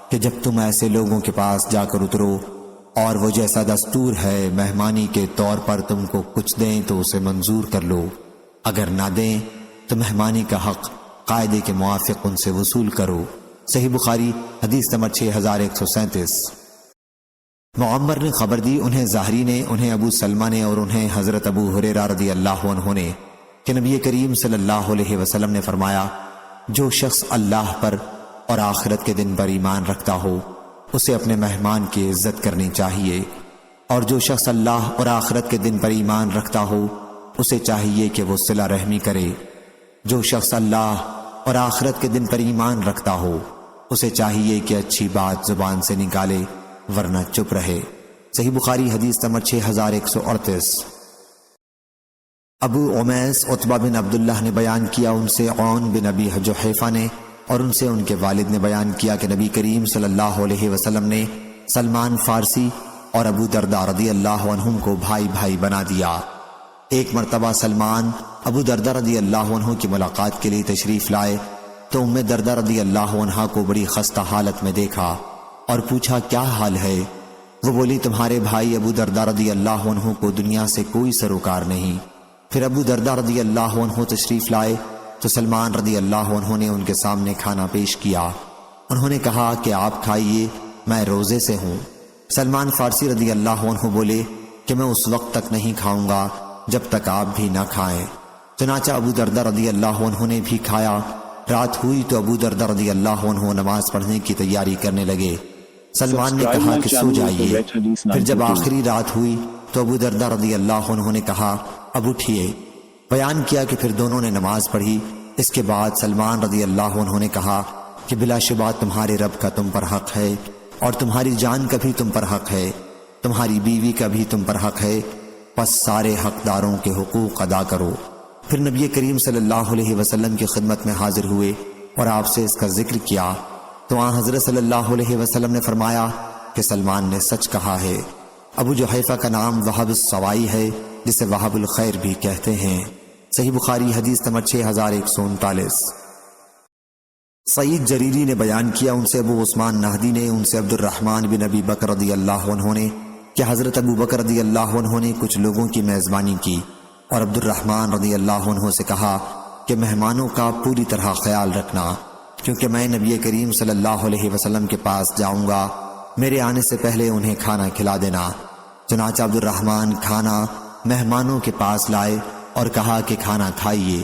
کہ جب تم ایسے لوگوں کے پاس جا کر اترو اور وہ جیسا دستور ہے مہمانی کے طور پر تم کو کچھ دیں تو اسے منظور کر لو، اگر نہ دیں تو مہمانی کا حق قاعدے کے موافق ان سے وصول کرو۔ صحیح بخاری حدیث نمبر 6137۔ معمر نے خبر دی، انہیں زہری نے، انہیں ابو سلمہ نے، اور انہیں حضرت ابو ہریرہ رضی اللہ عنہ نے کہ نبی کریم صلی اللہ علیہ وسلم نے فرمایا جو شخص اللہ پر اور آخرت کے دن پر ایمان رکھتا ہو اسے اپنے مہمان کی عزت کرنی چاہیے، اور جو شخص اللہ اور آخرت کے دن پر ایمان رکھتا ہو اسے چاہیے کہ وہ صلہ رحمی کرے۔ جو شخص اللہ اور آخرت کے دن پر ایمان رکھتا ہو اسے چاہیے کہ اچھی بات زبان سے نکالے ورنہ چپ رہے۔ صحیح بخاری حدیث نمبر 6138۔ ابو عمیس عتبہ بن عبداللہ نے بیان کیا، ان سے عون بن ابی جحیفہ نے اور ان سے ان کے والد نے بیان کیا کہ نبی کریم صلی اللہ علیہ وسلم نے سلمان فارسی اور ابو درداء رضی اللہ عنہم کو بھائی بھائی بنا دیا۔ ایک مرتبہ سلمان ابو درداء رضی اللہ عنہ کی ملاقات کے لیے تشریف لائے تو ام درداء رضی اللہ عنہا کو بڑی خستہ حالت میں دیکھا اور پوچھا کیا حال ہے؟ وہ بولی تمہارے بھائی ابو درداء رضی اللہ عنہ کو دنیا سے کوئی سروکار نہیں۔ پھر ابو درداء رضی اللہ عنہ تشریف لائے تو سلمان رضی اللہ عنہ نے ان کے سامنے کھانا پیش کیا۔ انہوں نے کہا کہ آپ کھائیے، میں روزے سے ہوں۔ سلمان فارسی رضی اللہ عنہ بولے کہ میں اس وقت تک نہیں کھاؤں گا جب تک آپ بھی نہ کھائیں۔ چنانچہ ابو درداء رضی اللہ عنہ نے بھی کھایا۔ رات ہوئی تو ابو درداء رضی اللہ عنہ نماز پڑھنے کی تیاری کرنے لگے۔ سلمان نے کہا کہ سو جائیے۔ پھر جب آخری رات ہوئی تو ابو درداء رضی اللہ عنہ نے کہا اب اٹھیے۔ بیان کیا کہ پھر دونوں نے نماز پڑھی۔ اس کے بعد سلمان رضی اللہ عنہ نے کہا کہ بلا شبہ تمہارے رب کا تم پر حق ہے، اور تمہاری جان کا بھی تم پر حق ہے، تمہاری بیوی کا بھی تم پر حق ہے، پس سارے حقداروں کے حقوق ادا کرو۔ پھر نبی کریم صلی اللہ علیہ وسلم کی خدمت میں حاضر ہوئے اور آپ سے اس کا ذکر کیا تو آن حضرت صلی اللہ علیہ وسلم نے فرمایا کہ سلمان نے سچ کہا ہے۔ ابو جحیفہ کا نام وہب السوائی ہے، جسے وہب الخیر بھی کہتے ہیں۔ صحیح بخاری حدیث نمبر 6139۔ سعید جریری نے بیان کیا، ان سے ابو عثمان نہدی نے، ان سے عبد الرحمن بن ابی بکر رضی اللہ عنہ نے کہ حضرت ابو بکر رضی اللہ عنہ نے کچھ لوگوں کی میزبانی کی اور عبد الرحمن رضی اللہ عنہ سے کہا کہ مہمانوں کا پوری طرح خیال رکھنا، کیونکہ میں نبی کریم صلی اللہ علیہ وسلم کے پاس جاؤں گا، میرے آنے سے پہلے انہیں کھانا کھلا دینا۔ چنانچہ عبد الرحمن کھانا مہمانوں کے پاس لائے اور کہا کہ کھانا کھائیے۔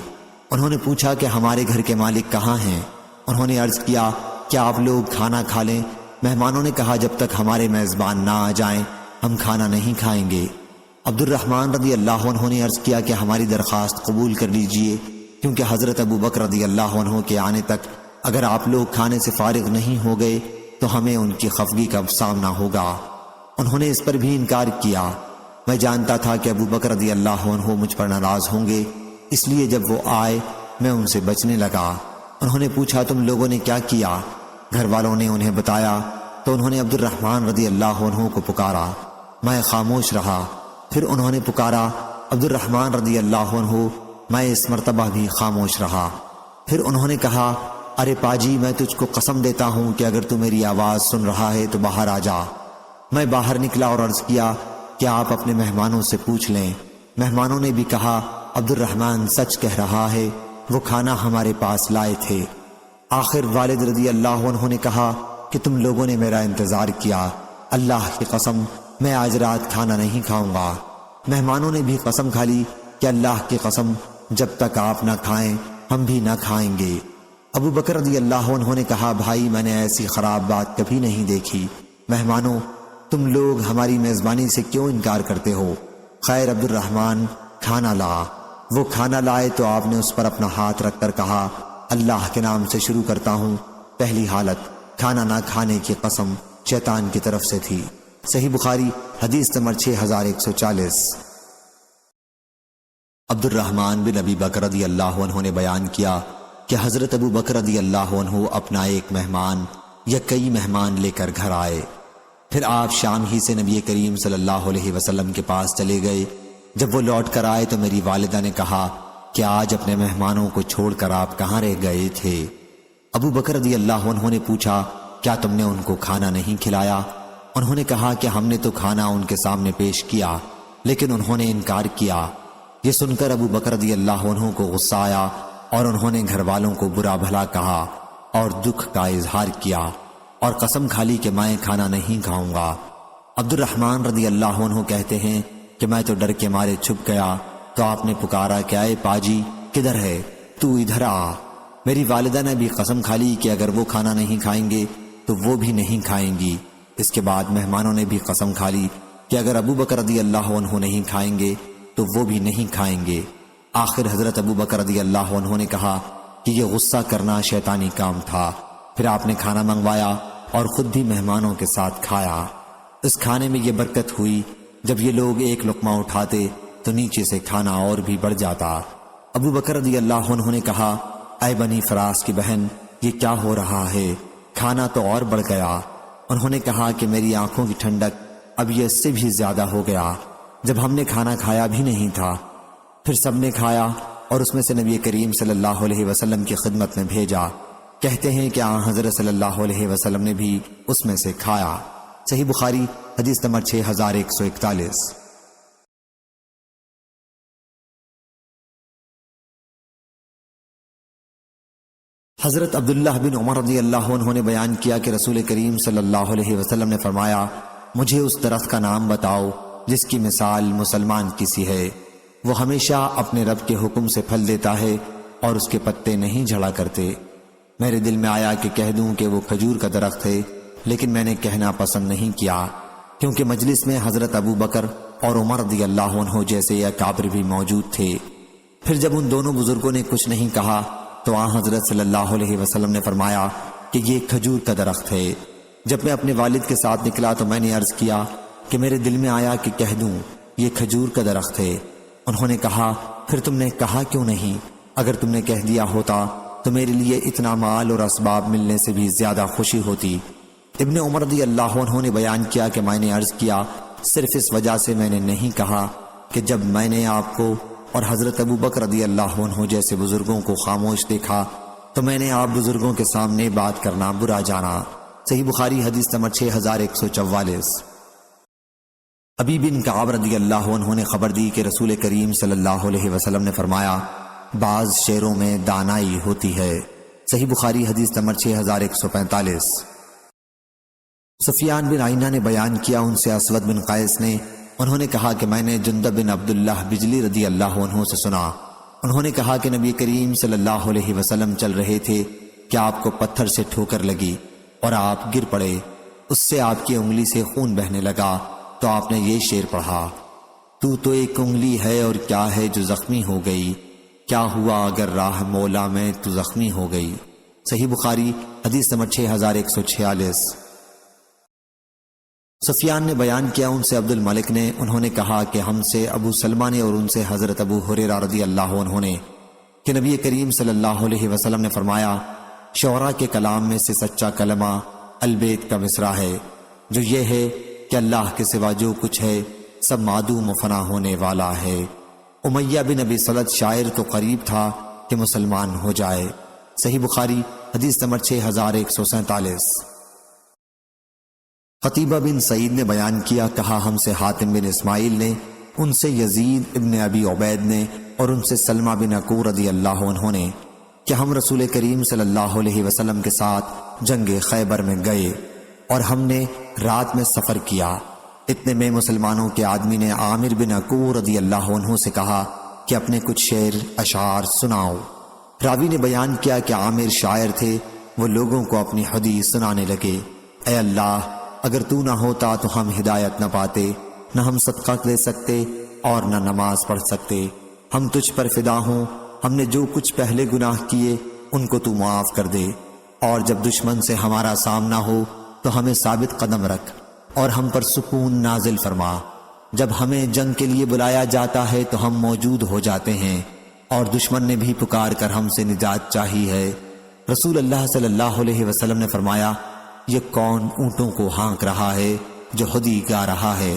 انہوں نے پوچھا کہ ہمارے گھر کے مالک کہاں ہیں؟ انہوں نے عرض کیا کہ آپ لوگ کھانا کھا لیں۔ مہمانوں نے کہا جب تک ہمارے میزبان نہ آ جائیں ہم کھانا نہیں کھائیں گے۔ عبد الرحمن رضی اللہ عنہ نے عرض کیا کہ ہماری درخواست قبول کر لیجئے، کیونکہ حضرت ابو بکر رضی اللہ عنہ کے آنے تک اگر آپ لوگ کھانے سے فارغ نہیں ہو گئے تو ہمیں ان کی خفگی کا سامنا ہوگا۔ انہوں نے اس پر بھی انکار کیا۔ میں جانتا تھا کہ ابو بکر رضی اللہ عنہ مجھ پر ناراض ہوں گے، اس لیے جب وہ آئے میں ان سے بچنے لگا۔ انہوں نے پوچھا تم لوگوں نے کیا کیا؟ گھر والوں نے انہیں بتایا تو انہوں نے عبد الرحمن رضی اللہ عنہ کو پکارا، میں خاموش رہا۔ پھر انہوں نے پکارا عبد الرحمن رضی اللہ عنہ، میں اس مرتبہ بھی خاموش رہا۔ پھر انہوں نے کہا ارے پاجی، میں تجھ کو قسم دیتا ہوں کہ اگر تو میری آواز سن رہا ہے تو باہر آ جا۔ میں باہر نکلا اور عرض کیا کہ آپ اپنے مہمانوں سے پوچھ لیں۔ مہمانوں نے بھی کہا عبد الرحمن سچ کہہ رہا ہے، وہ کھانا ہمارے پاس لائے تھے۔ آخر والد رضی اللہ عنہ نے کہا کہ تم لوگوں نے میرا انتظار کیا، اللہ کی قسم میں آج رات کھانا نہیں کھاؤں گا۔ مہمانوں نے بھی قسم کھا لی کہ اللہ کی قسم جب تک آپ نہ کھائیں ہم بھی نہ کھائیں گے۔ ابو بکر رضی اللہ عنہ نے کہا بھائی میں نے ایسی خراب بات کبھی نہیں دیکھی۔ مہمانوں تم لوگ ہماری میزبانی سے کیوں انکار کرتے ہو؟ خیر عبد الرحمن کھانا لا۔ وہ کھانا لائے تو آپ نے اس پر اپنا ہاتھ رکھ کر کہا اللہ کے نام سے شروع کرتا ہوں۔ پہلی حالت کھانا نہ کھانے کی قسم شیطان کی طرف سے تھی۔ صحیح بخاری حدیث نمبر 6140۔ عبد الرحمن بن ابی بکر رضی اللہ عنہ نے بیان کیا کہ حضرت ابو بکر رضی اللہ عنہ اپنا ایک مہمان یا کئی مہمان لے کر گھر آئے۔ پھر آپ شام ہی سے نبی کریم صلی اللہ علیہ وسلم کے پاس چلے گئے۔ جب وہ لوٹ کر آئے تو میری والدہ نے کہا کہ آج اپنے مہمانوں کو چھوڑ کر آپ کہاں رہ گئے تھے؟ ابو بکر رضی اللہ عنہ نے پوچھا کیا تم نے ان کو کھانا نہیں کھلایا؟ انہوں نے کہا کہ ہم نے تو کھانا ان کے سامنے پیش کیا لیکن انہوں نے انکار کیا۔ یہ سن کر ابو بکر رضی اللہ عنہ کو غصہ آیا اور انہوں نے گھر والوں کو برا بھلا کہا اور دکھ کا اظہار کیا اور قسم کھا لی کہ میں کھانا نہیں کھاؤں گا۔ عبد الرحمن رضی اللہ عنہ کہتے ہیں کہ میں تو ڈر کے مارے چھپ گیا تو آپ نے پکارا کہ اے پاجی کدھر ہے؟ تو ادھر آ۔ میری والدہ نے بھی قسم کھا لی کہ اگر وہ کھانا نہیں کھائیں گے تو وہ بھی نہیں کھائیں گی۔ اس کے بعد مہمانوں نے بھی قسم کھا لی کہ اگر ابو بکر رضی اللہ عنہ نہیں کھائیں گے تو وہ بھی نہیں کھائیں گے۔ آخر حضرت ابو بکر رضی اللہ عنہ نے کہا کہ یہ غصہ کرنا شیطانی کام تھا۔ پھر آپ نے کھانا منگوایا اور خود بھی مہمانوں کے ساتھ کھایا۔ اس کھانے میں یہ برکت ہوئی، جب یہ لوگ ایک لقمہ اٹھاتے تو نیچے سے کھانا اور بھی بڑھ جاتا۔ ابو بکر رضی اللہ عنہ نے کہا، اے بنی فراس کی بہن، یہ کیا ہو رہا ہے؟ کھانا تو اور بڑھ گیا۔ انہوں نے کہا کہ میری آنکھوں کی ٹھنڈک اب یہ اس سے بھی زیادہ ہو گیا، جب ہم نے کھانا کھایا بھی نہیں تھا۔ پھر سب نے کھایا اور اس میں سے نبی کریم صلی اللہ علیہ وسلم کی خدمت میں بھیجا۔ کہتے ہیں کہ آن حضرت صلی اللہ علیہ وسلم نے بھی اس میں سے کھایا۔ صحیح بخاری حدیث نمبر 6141۔ حضرت عبداللہ بن عمر رضی اللہ عنہ نے بیان کیا کہ رسول کریم صلی اللہ علیہ وسلم نے فرمایا، مجھے اس درخت کا نام بتاؤ جس کی مثال مسلمان کی سی ہے، وہ ہمیشہ اپنے رب کے حکم سے پھل دیتا ہے اور اس کے پتے نہیں جھڑا کرتے۔ میرے دل میں آیا کہ کہہ دوں کہ وہ کھجور کا درخت ہے، لیکن میں نے کہنا پسند نہیں کیا، کیونکہ مجلس میں حضرت ابو بکر اور عمر رضی اللہ عنہ جیسے اکابر بھی موجود تھے۔ پھر جب ان دونوں بزرگوں نے کچھ نہیں کہا تو آن حضرت صلی اللہ علیہ وسلم نے فرمایا کہ یہ کھجور کا درخت ہے۔ جب میں اپنے والد کے ساتھ نکلا تو میں نے عرض کیا کہ میرے دل میں آیا کہ کہہ دوں یہ کھجور کا درخت ہے۔ انہوں نے کہا، پھر تم نے کہا کیوں نہیں؟ اگر تم نے کہہ دیا ہوتا تو میرے لیے اتنا مال اور اسباب ملنے سے بھی زیادہ خوشی ہوتی۔ ابن عمر رضی اللہ عنہ نے بیان کیا کہ میں نے عرض کیا، صرف اس وجہ سے میں نے نہیں کہا کہ جب میں نے آپ کو اور حضرت ابو بکر رضی اللہ عنہ جیسے بزرگوں کو خاموش دیکھا تو میں نے آپ بزرگوں کے سامنے بات کرنا برا جانا۔ صحیح بخاری حدیث نمبر 6144۔ ابی بن کعب رضی اللہ عنہ نے خبر دی کہ رسول کریم صلی اللہ علیہ وسلم نے فرمایا، بعض شعروں میں دانائی ہوتی ہے۔ صحیح بخاری حدیث نمبر 6145۔ سفیان بن عینہ نے بیان کیا، ان سے اسود بن قیس نے، انہوں نے کہا کہ میں نے جندب بن عبداللہ بجلی رضی اللہ عنہ سے سنا، انہوں نے کہا کہ نبی کریم صلی اللہ علیہ وسلم چل رہے تھے کہ آپ کو پتھر سے ٹھوکر لگی اور آپ گر پڑے، اس سے آپ کی انگلی سے خون بہنے لگا تو آپ نے یہ شعر پڑھا، تو ایک انگلی ہے اور کیا ہے جو زخمی ہو گئی، کیا ہوا اگر راہ مولا میں تو زخمی ہو گئی۔ صحیح بخاری حدیث نمبر 6146۔ سفیان نے بیان کیا، ان سے عبد الملک نے، انہوں نے کہا کہ ہم سے ابو سلمہ نے اور ان سے حضرت ابو ہریرہ رضی اللہ عنہ نے کہ نبی کریم صلی اللہ علیہ وسلم نے فرمایا، شعراء کے کلام میں سے سچا کلمہ البیت کا مصرع ہے، جو یہ ہے کہ اللہ کے سوا جو کچھ ہے سب معدوم و فنا ہونے والا ہے۔ امیہ بن ابی سلط شاعر تو قریب تھا کہ مسلمان ہو جائے۔ صحیح بخاری حدیث نمبر 6147۔ قتیبہ بن سعید نے بیان کیا، کہا ہم سے حاتم بن اسماعیل نے، ان سے یزید ابن ابی عبید نے اور ان سے سلمہ بن عقور رضی اللہ عنہ نے کہ ہم رسول کریم صلی اللہ علیہ وسلم کے ساتھ جنگ خیبر میں گئے اور ہم نے رات میں سفر کیا۔ اتنے میں مسلمانوں کے آدمی نے عامر بن عقور رضی اللہ عنہ سے کہا کہ اپنے کچھ شعر اشعار سناؤ۔ راوی نے بیان کیا کہ عامر شاعر تھے، وہ لوگوں کو اپنی حدیث سنانے لگے، اے اللہ، اگر تو نہ ہوتا تو ہم ہدایت نہ پاتے، نہ ہم صدقہ دے سکتے اور نہ نماز پڑھ سکتے، ہم تجھ پر فدا ہوں، ہم نے جو کچھ پہلے گناہ کیے ان کو تو معاف کر دے، اور جب دشمن سے ہمارا سامنا ہو تو ہمیں ثابت قدم رکھ اور ہم پر سکون نازل فرما، جب ہمیں جنگ کے لیے بلایا جاتا ہے تو ہم موجود ہو جاتے ہیں، اور دشمن نے بھی پکار کر ہم سے نجات چاہی ہے۔ رسول اللہ صلی اللہ علیہ وسلم نے فرمایا، یہ کون اونٹوں کو ہانک رہا ہے جو خودی گا رہا ہے؟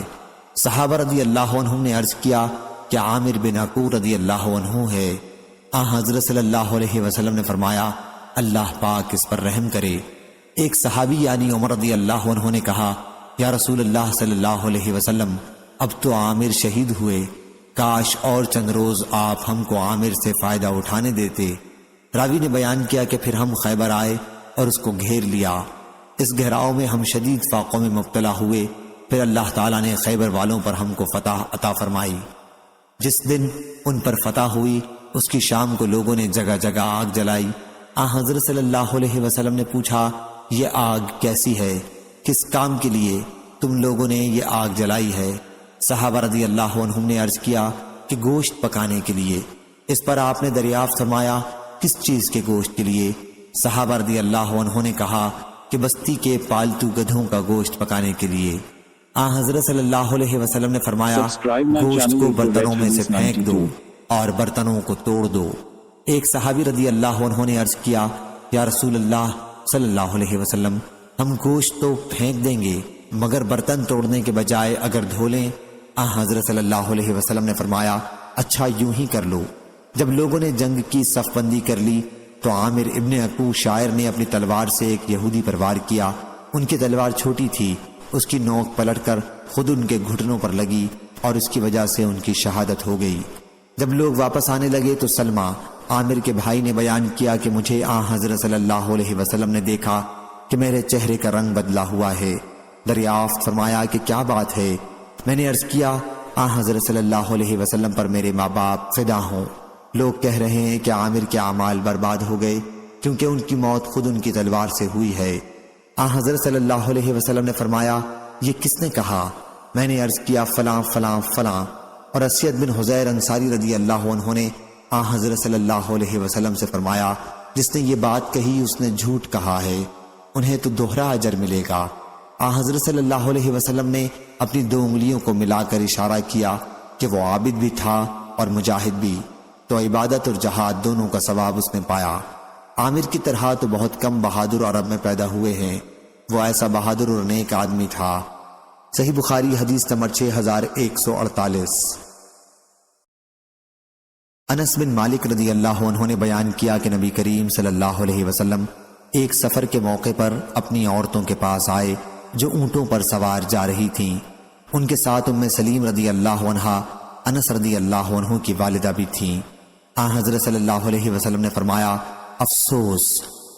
صحابہ رضی اللہ عنہ نے عرض کیا کہ عامر بن عقور رضی اللہ عنہ ہے۔ حضرت صلی اللہ علیہ وسلم نے فرمایا، اللہ پاک اس پر رحم کرے۔ ایک صحابی یعنی عمر رضی اللہ عنہ نے کہا، یا رسول اللہ صلی اللہ علیہ وسلم، اب تو عامر شہید ہوئے، کاش اور چند روز آپ ہم کو عامر سے فائدہ اٹھانے دیتے۔ راوی نے بیان کیا کہ پھر ہم خیبر آئے اور اس کو گھیر لیا، اس گھیراؤ میں ہم شدید فاقوں میں مبتلا ہوئے، پھر اللہ تعالیٰ نے خیبر والوں پر ہم کو فتح عطا فرمائی۔ جس دن ان پر فتح ہوئی اس کی شام کو لوگوں نے جگہ جگہ آگ جلائی حضرت صلی اللہ علیہ وسلم نے پوچھا، یہ آگ کیسی ہے؟ کس کام کے لیے تم لوگوں نے یہ آگ جلائی ہے؟ صحابہ رضی اللہ عنہم نے عرض کیا کہ گوشت پکانے کے لیے۔ اس پر آپ نے دریافت فرمایا، کس چیز کے گوشت کے لیے؟ صحابہ رضی اللہ عنہ نے کہا کہ بستی کے پالتو گدھوں کا گوشت پکانے کے لیے۔ حضرت صلی اللہ علیہ وسلم نے فرمایا، گوشت کو برتنوں میں سے پھینک دو اور برتنوں کو توڑ دو۔ ایک صحابی رضی اللہ عنہ نے عرض کیا، یا رسول اللہ صلی اللہ علیہ وسلم، ہم گوشت تو پھینک دیں گے مگر برتن توڑنے کے بجائے اگر دھو لیں؟ حضرت صلی اللہ علیہ وسلم نے فرمایا، اچھا یوں ہی کر لو۔ جب لوگوں نے جنگ کی صف بندی کر لی تو عامر ابن عقو شاعر نے اپنی تلوار سے ایک یہودی پر وار کیا۔ ان کی تلوار چھوٹی تھی، اس کی نوک پلٹ کر خود ان کے گھٹنوں پر لگی اور اس کی وجہ سے ان کی شہادت ہو گئی۔ جب لوگ واپس آنے لگے تو سلمہ عامر کے بھائی نے بیان کیا کہ مجھے حضرت صلی اللہ علیہ وسلم نے دیکھا کہ میرے چہرے کا رنگ بدلا ہوا ہے۔ دریافت فرمایا کہ کیا بات ہے؟ میں نے عرض کیا، حضرت صلی اللہ علیہ وسلم پر میرے ماں باپ فدا ہوں۔ لوگ کہہ رہے ہیں کہ عامر کے اعمال برباد ہو گئے کیونکہ ان کی موت خود ان کی تلوار سے ہوئی ہے۔ حضرت صلی اللہ علیہ وسلم نے فرمایا، یہ کس نے کہا؟ میں نے عرض کیا، فلاں فلاں فلاں۔ اور اسید بن حضیر انصاری رضی اللہ عنہ نے حضرت صلی اللہ علیہ وسلم سے فرمایا، جس نے یہ بات کہی اس نے جھوٹ کہا ہے، انہیں تو دوہرا اجر ملے گا۔ حضرت صلی اللہ علیہ وسلم نے اپنی 2 انگلیوں کو ملا کر اشارہ کیا کہ وہ عابد بھی تھا اور مجاہد بھی، تو عبادت اور جہاد دونوں کا ثواب اس نے پایا۔ عامر کی طرح تو بہت کم بہادر عرب میں پیدا ہوئے ہیں، وہ ایسا بہادر اور نیک آدمی تھا۔ صحیح بخاری حدیث نمبر 6148۔ انس بن مالک رضی اللہ عنہ نے بیان کیا کہ نبی کریم صلی اللہ علیہ وسلم ایک سفر کے موقع پر اپنی عورتوں کے پاس آئے جو اونٹوں پر سوار جا رہی تھیں۔ ان کے ساتھ ام سلیم رضی اللہ عنہا، انس رضی اللہ عنہ کی والدہ بھی تھیں۔ حضرت صلی اللہ علیہ وسلم نے فرمایا، افسوس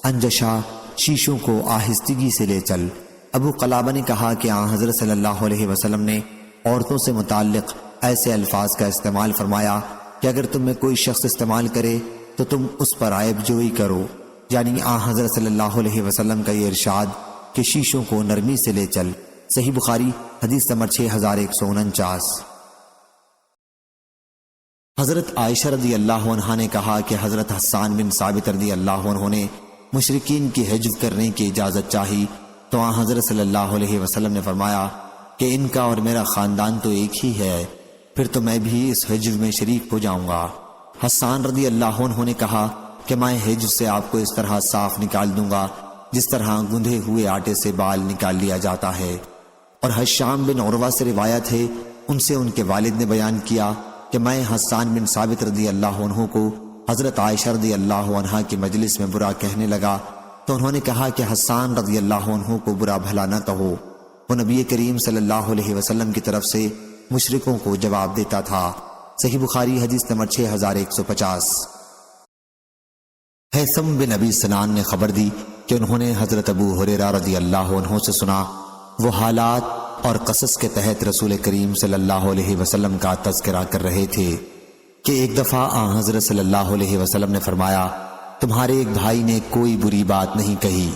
انجشا، شیشوں کو آہستگی سے لے چل۔ ابو قلابہ نے کہا کہ حضرت صلی اللہ علیہ وسلم نے عورتوں سے متعلق ایسے الفاظ کا استعمال فرمایا کہ اگر تم میں کوئی شخص استعمال کرے تو تم اس پر عیب جوئی کرو، یعنی حضرت صلی اللہ علیہ وسلم کا یہ ارشاد کہ شیشوں کو نرمی سے لے چل۔ صحیح بخاری حدیث نمبر 6149۔ حضرت عائشہ رضی اللہ عنہا نے کہا کہ حضرت حسان بن ثابت رضی اللہ عنہ نے مشرکین کی حجب کرنے کی اجازت چاہی تو حضرت صلی اللہ علیہ وسلم نے فرمایا کہ ان کا اور میرا خاندان تو ایک ہی ہے، پھر تو میں بھی اس حجب میں شریک ہو جاؤں گا۔ حسان رضی اللہ عنہ نے کہا کہ میں حجب سے آپ کو اس طرح صاف نکال دوں گا جس طرح گندھے ہوئے آٹے سے بال نکال لیا جاتا ہے۔ اور حشام بن عروہ سے روایت ہے، ان سے ان کے والد نے بیان کیا کہ میں حسان بن ثابت رضی اللہ عنہ کو حضرت عائشہ رضی اللہ عنہا کی مجلس میں برا کہنے لگا تو انہوں نے کہا کہ حسان رضی اللہ عنہ کو برا بھلا نہ کہو، وہ نبی کریم صلی اللہ علیہ وسلم کی طرف سے مشرکوں کو جواب دیتا تھا۔ صحیح بخاری حدیث نمبر 6150۔ حیثم بن ابی سنان نے خبر دی کہ انہوں نے حضرت ابو ہریرہ رضی اللہ عنہ سے سنا، وہ حالات اور قصص کے تحت رسول کریم صلی اللہ علیہ وسلم کا تذکرہ کر رہے تھے کہ ایک دفعہ حضرت صلی اللہ علیہ وسلم نے فرمایا، تمہارے ایک بھائی نے کوئی بری بات نہیں کہی۔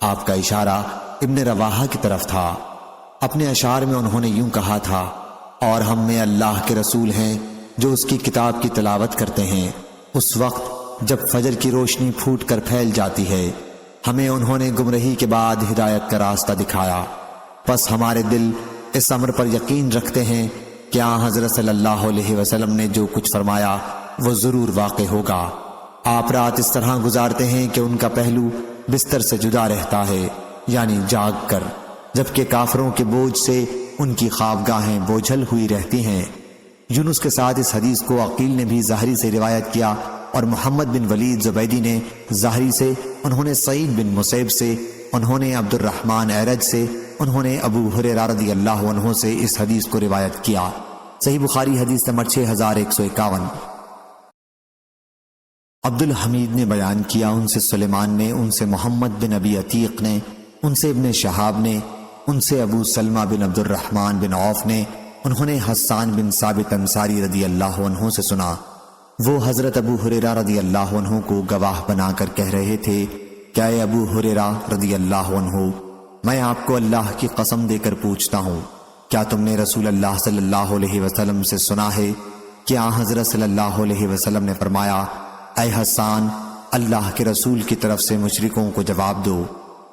آپ کا اشارہ ابن رواحہ کی طرف تھا۔ اپنے اشعار میں انہوں نے یوں کہا تھا، اور ہم میں اللہ کے رسول ہیں جو اس کی کتاب کی تلاوت کرتے ہیں اس وقت جب فجر کی روشنی پھوٹ کر پھیل جاتی ہے، ہمیں انہوں نے گمراہی کے بعد ہدایت کا راستہ دکھایا، پس ہمارے دل اس امر پر یقین رکھتے ہیں کہ حضرت صلی اللہ علیہ وسلم نے جو کچھ فرمایا وہ ضرور واقع ہوگا۔ آپ رات اس طرح گزارتے ہیں کہ ان کا پہلو بستر سے جدا رہتا ہے، یعنی جاگ کر، جبکہ کافروں کے بوجھ سے ان کی خوابگاہیں بوجھل ہوئی رہتی ہیں۔ یونس کے ساتھ اس حدیث کو عقیل نے بھی ظاہری سے روایت کیا اور محمد بن ولید زبیدی نے ظاہری سے، انہوں نے سعید بن مسیب سے، انہوں نے عبد الرحمن اعرج سے، انہوں نے ابو ہریرہ رضی اللہ عنہ سے اس حدیث کو روایت کیا۔ صحیح بخاری حدیث نمبر 6151۔ عبد الحمید نے بیان کیا، ان سے سلیمان نے، ان سے محمد بن ابی عتیق نے، ان سے ابن شہاب نے، ان سے ابو سلمہ بن عبد الرحمن بن عوف نے، انہوں نے حسان بن ثابت انصاری رضی اللہ عنہ سے سنا، وہ حضرت ابو ہریرہ رضی اللہ عنہ کو گواہ بنا کر کہہ رہے تھے کہ اے ابو ہریرہ رضی اللہ عنہ، میں آپ کو اللہ کی قسم دے کر پوچھتا ہوں، کیا تم نے رسول اللہ صلی اللہ علیہ وسلم سے سنا ہے کہ حضرت صلی اللہ علیہ وسلم نے فرمایا، اے حسان، اللہ کے رسول کی طرف سے مشرکوں کو جواب دو،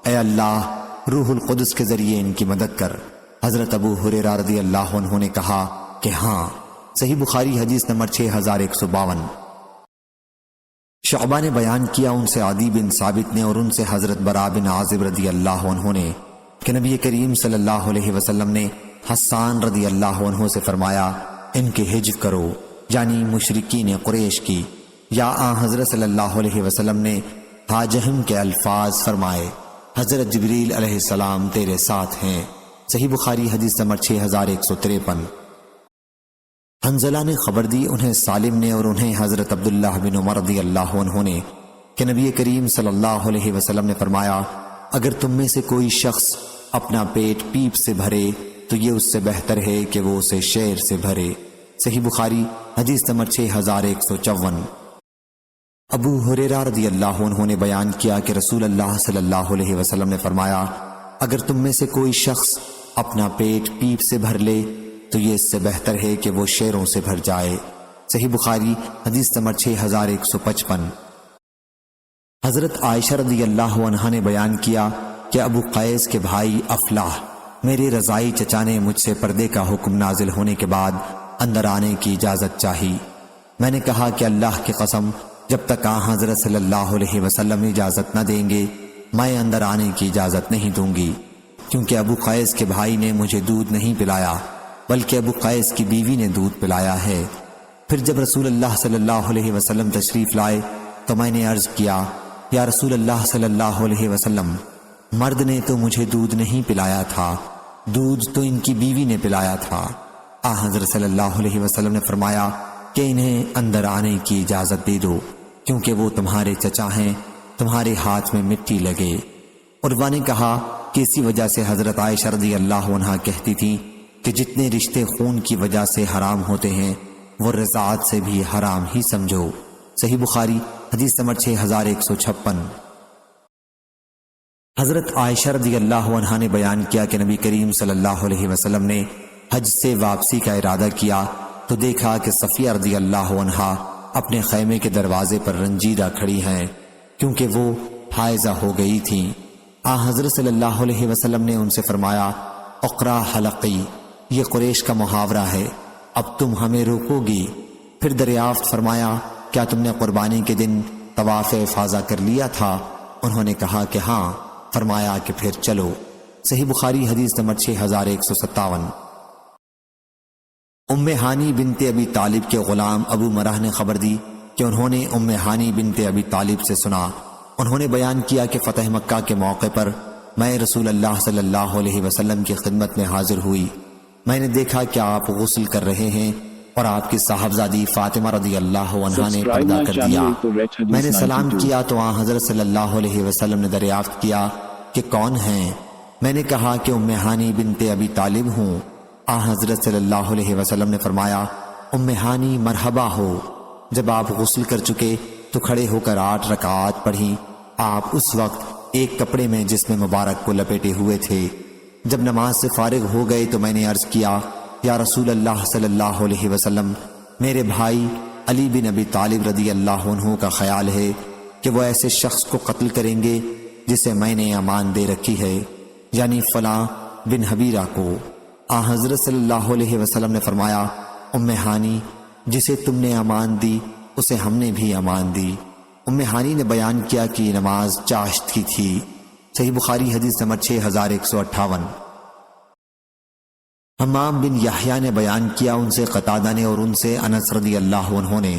اے اللہ روح القدس کے ذریعے ان کی مدد کر۔ حضرت ابو ہریرہ رضی اللہ عنہ نے کہا کہ ہاں۔ صحیح بخاری حدیث نمبر 6152۔ شعبہ نے بیان کیا ان سے عدی بن ثابت نے اور ان سے حضرت براء بن عازب رضی اللہ عنہ نے کہ نبی کریم صلی اللہ علیہ وسلم نے حسان رضی اللہ عنہ سے فرمایا، ان کے حجب کرو، یعنی مشرکین قریش کی، یا حضرت صلی اللہ علیہ وسلم نے حاجہم کے الفاظ فرمائے، حضرت جبریل علیہ السلام تیرے ساتھ ہیں۔ صحیح بخاری حدیث نمبر 6153۔ حنظلہ نے خبر دی انہیں سالم نے اور انہیں حضرت عبداللہ بن عمر رضی اللہ عنہ نے کہ نبی کریم صلی اللہ علیہ وسلم نے فرمایا، اگر تم میں سے کوئی شخص اپنا پیٹ پیپ سے بھرے تو یہ اس سے بہتر ہے کہ وہ اسے شیر سے بھرے۔ صحیح بخاری حدیث نمبر 6154۔ ابو ہریرہ رضی اللہ عنہ نے بیان کیا کہ رسول اللہ صلی اللہ علیہ وسلم نے فرمایا، اگر تم میں سے کوئی شخص اپنا پیٹ پیپ سے بھر لے تو یہ اس سے بہتر ہے کہ وہ شیروں سے بھر جائے۔ صحیح بخاری حدیث نمبر 6155۔ حضرت عائشہ رضی اللہ عنہا نے بیان کیا کہ ابو قیس کے بھائی افلاح میرے رضائی چچا نے مجھ سے پردے کا حکم نازل ہونے کے بعد اندر آنے کی اجازت چاہی۔ میں نے کہا کہ اللہ کی قسم، جب تک حضرت صلی اللہ علیہ وسلم اجازت نہ دیں گے میں اندر آنے کی اجازت نہیں دوں گی، کیونکہ ابو قیس کے بھائی نے مجھے دودھ نہیں پلایا بلکہ ابو قیس کی بیوی نے دودھ پلایا ہے۔ پھر جب رسول اللہ صلی اللہ علیہ وسلم تشریف لائے تو میں نے عرض کیا، یا رسول اللہ صلی اللہ علیہ وسلم، مرد نے تو مجھے دودھ نہیں پلایا تھا، دودھ تو ان کی بیوی نے پلایا تھا۔ حضرت صلی اللہ علیہ وسلم نے فرمایا کہ انہیں اندر آنے کی اجازت دے دو، کیونکہ وہ تمہارے چچا ہیں، تمہارے ہاتھ میں مٹی لگے۔ عروہ نے کہا کہ اسی وجہ سے حضرت عائشہ رضی اللہ عنہا کہتی تھی کہ جتنے رشتے خون کی وجہ سے حرام ہوتے ہیں وہ رضاعت سے بھی حرام ہی سمجھو۔ صحیح بخاری حدیث نمبر 6156۔ حضرت عائشہ رضی اللہ عنہا نے بیان کیا کہ نبی کریم صلی اللہ علیہ وسلم نے حج سے واپسی کا ارادہ کیا تو دیکھا کہ صفیہ رضی اللہ عنہا اپنے خیمے کے دروازے پر رنجیدہ کھڑی ہیں، کیونکہ وہ حائضہ ہو گئی تھیں۔ حضرت صلی اللہ علیہ وسلم نے ان سے فرمایا، اقرا حلقی، یہ قریش کا محاورہ ہے، اب تم ہمیں روکو گی؟ پھر دریافت فرمایا، کیا تم نے قربانی کے دن طواف افاضہ کر لیا تھا؟ انہوں نے کہا کہ ہاں۔ فرمایا کہ پھر چلو۔ صحیح بخاری حدیث نمبر 6157۔ ام ہانی بنت ابی طالب کے غلام ابو مرہ نے خبر دی کہ انہوں نے ام ہانی بنت ابی طالب سے سنا، انہوں نے بیان کیا کہ فتح مکہ کے موقع پر میں رسول اللہ صلی اللہ علیہ وسلم کی خدمت میں حاضر ہوئی۔ میں نے دیکھا کہ آپ غسل کر رہے ہیں اور آپ کی صاحبزادی فاطمہ رضی اللہ عنہا نے پردہ کر دیا۔ میں نے سلام کیا تو حضرت صلی اللہ علیہ وسلم نے دریافت کیا کہ کون ہیں؟ میں نے کہا کہ ام ہانی بنت ابی طالب ہوں۔ حضرت صلی اللہ علیہ وسلم نے فرمایا، ام ہانی مرحبا ہو۔ جب آپ غسل کر چکے تو کھڑے ہو کر 8 رکعات پڑھی۔ آپ اس وقت ایک کپڑے میں جسم مبارک کو لپیٹے ہوئے تھے۔ جب نماز سے فارغ ہو گئے تو میں نے عرض کیا، یا رسول اللہ صلی اللہ علیہ وسلم، میرے بھائی علی بن ابی طالب رضی اللہ عنہ کا خیال ہے کہ وہ ایسے شخص کو قتل کریں گے جسے میں نے امان دے رکھی ہے، یعنی فلاں بن حبیرہ کو۔ حضرت صلی اللہ علیہ وسلم نے فرمایا، ام ہانی، جسے تم نے امان دی اسے ہم نے بھی امان دی۔ ام ہانی نے بیان کیا کہ یہ نماز چاشت کی تھی۔ صحیح بخاری حدیث نمبر 6158۔ حمام بن یحییٰ نے بیان کیا ان سے قتادہ نے اور ان سے انس رضی اللہ عنہ نے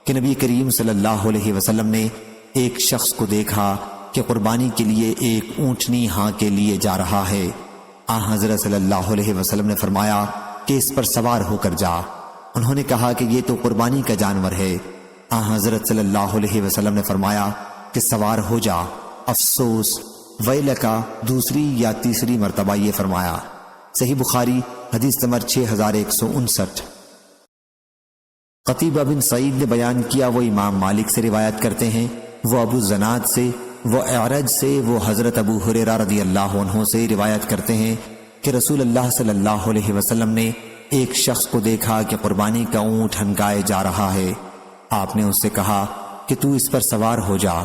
کہ نبی کریم صلی اللہ علیہ وسلم نے ایک شخص کو دیکھا کہ قربانی کے لیے ایک اونٹنی ہاں کے لیے جا رہا ہے۔ حضرت صلی اللہ علیہ وسلم نے فرمایا کہ اس پر سوار ہو کر جا۔ انہوں نے کہا کہ یہ تو قربانی کا جانور ہے۔ حضرت صلی اللہ علیہ وسلم نے فرمایا کہ سوار ہو جا، افسوس ویلکا دوسری یا تیسری مرتبہ یہ فرمایا۔ صحیح بخاری حدیث نمبر 6159۔ قتیبہ بن سعید نے بیان کیا، وہ امام مالک سے روایت کرتے ہیں، وہ ابو زناد سے، وہ اعرج سے، وہ حضرت ابو ہریرہ رضی اللہ عنہ سے روایت کرتے ہیں کہ رسول اللہ صلی اللہ علیہ وسلم نے ایک شخص کو دیکھا کہ قربانی کا اونٹ ہنکائے جا رہا ہے۔ آپ نے اس سے کہا کہ تو اس پر سوار ہو جا۔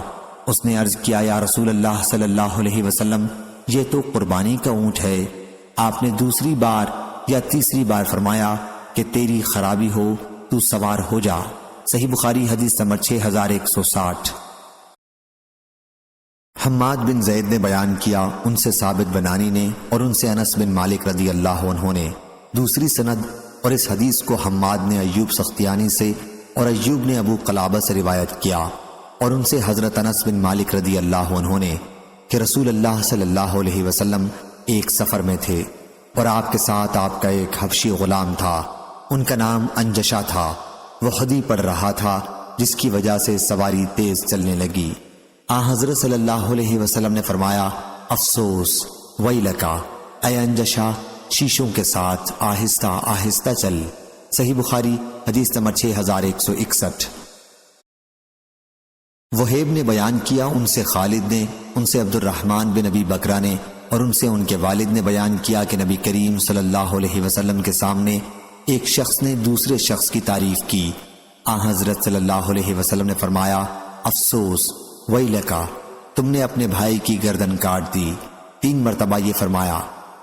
اس نے عرض کیا، یا رسول اللہ صلی اللہ علیہ وسلم، یہ تو قربانی کا اونٹ ہے۔ آپ نے دوسری بار یا تیسری بار فرمایا کہ تیری خرابی ہو، تو سوار ہو جا۔ صحیح بخاری حدیث نمبر 6160۔ حماد بن زید نے بیان کیا، ان سے ثابت بنانی نے اور ان سے انس بن مالک رضی اللہ عنہ نے دوسری سند، اور اس حدیث کو حماد نے ایوب سختیانی سے اور ایوب نے ابو قلابہ سے روایت کیا، اور ان سے حضرت انس بن مالک رضی اللہ عنہ نے کہ رسول اللہ صلی اللہ علیہ وسلم ایک سفر میں تھے اور آپ کے ساتھ آپ کا ایک حبشی غلام تھا، ان کا نام انجشا تھا۔ وہ خودی پڑھ رہا تھا، جس کی وجہ سے سواری تیز چلنے لگی۔ حضرت صلی اللہ علیہ وسلم نے فرمایا، افسوس، ویلکا، اے انجشا، شیشوں کے ساتھ آہستہ آہستہ چل۔ صحیح بخاری حدیث نمبر 6161۔ وہیب نے بیان کیا، ان سے خالد نے، ان سے عبد الرحمن بن ابی بکرہ نے، اور ان سے ان کے والد نے بیان کیا کہ نبی کریم صلی اللہ علیہ وسلم کے سامنے ایک شخص نے دوسرے شخص کی تعریف کی۔ حضرت صلی اللہ علیہ وسلم نے فرمایا، افسوس، ویلکا، تم نے اپنے بھائی کی گردن کاٹ دی۔ 3 مرتبہ یہ فرمایا،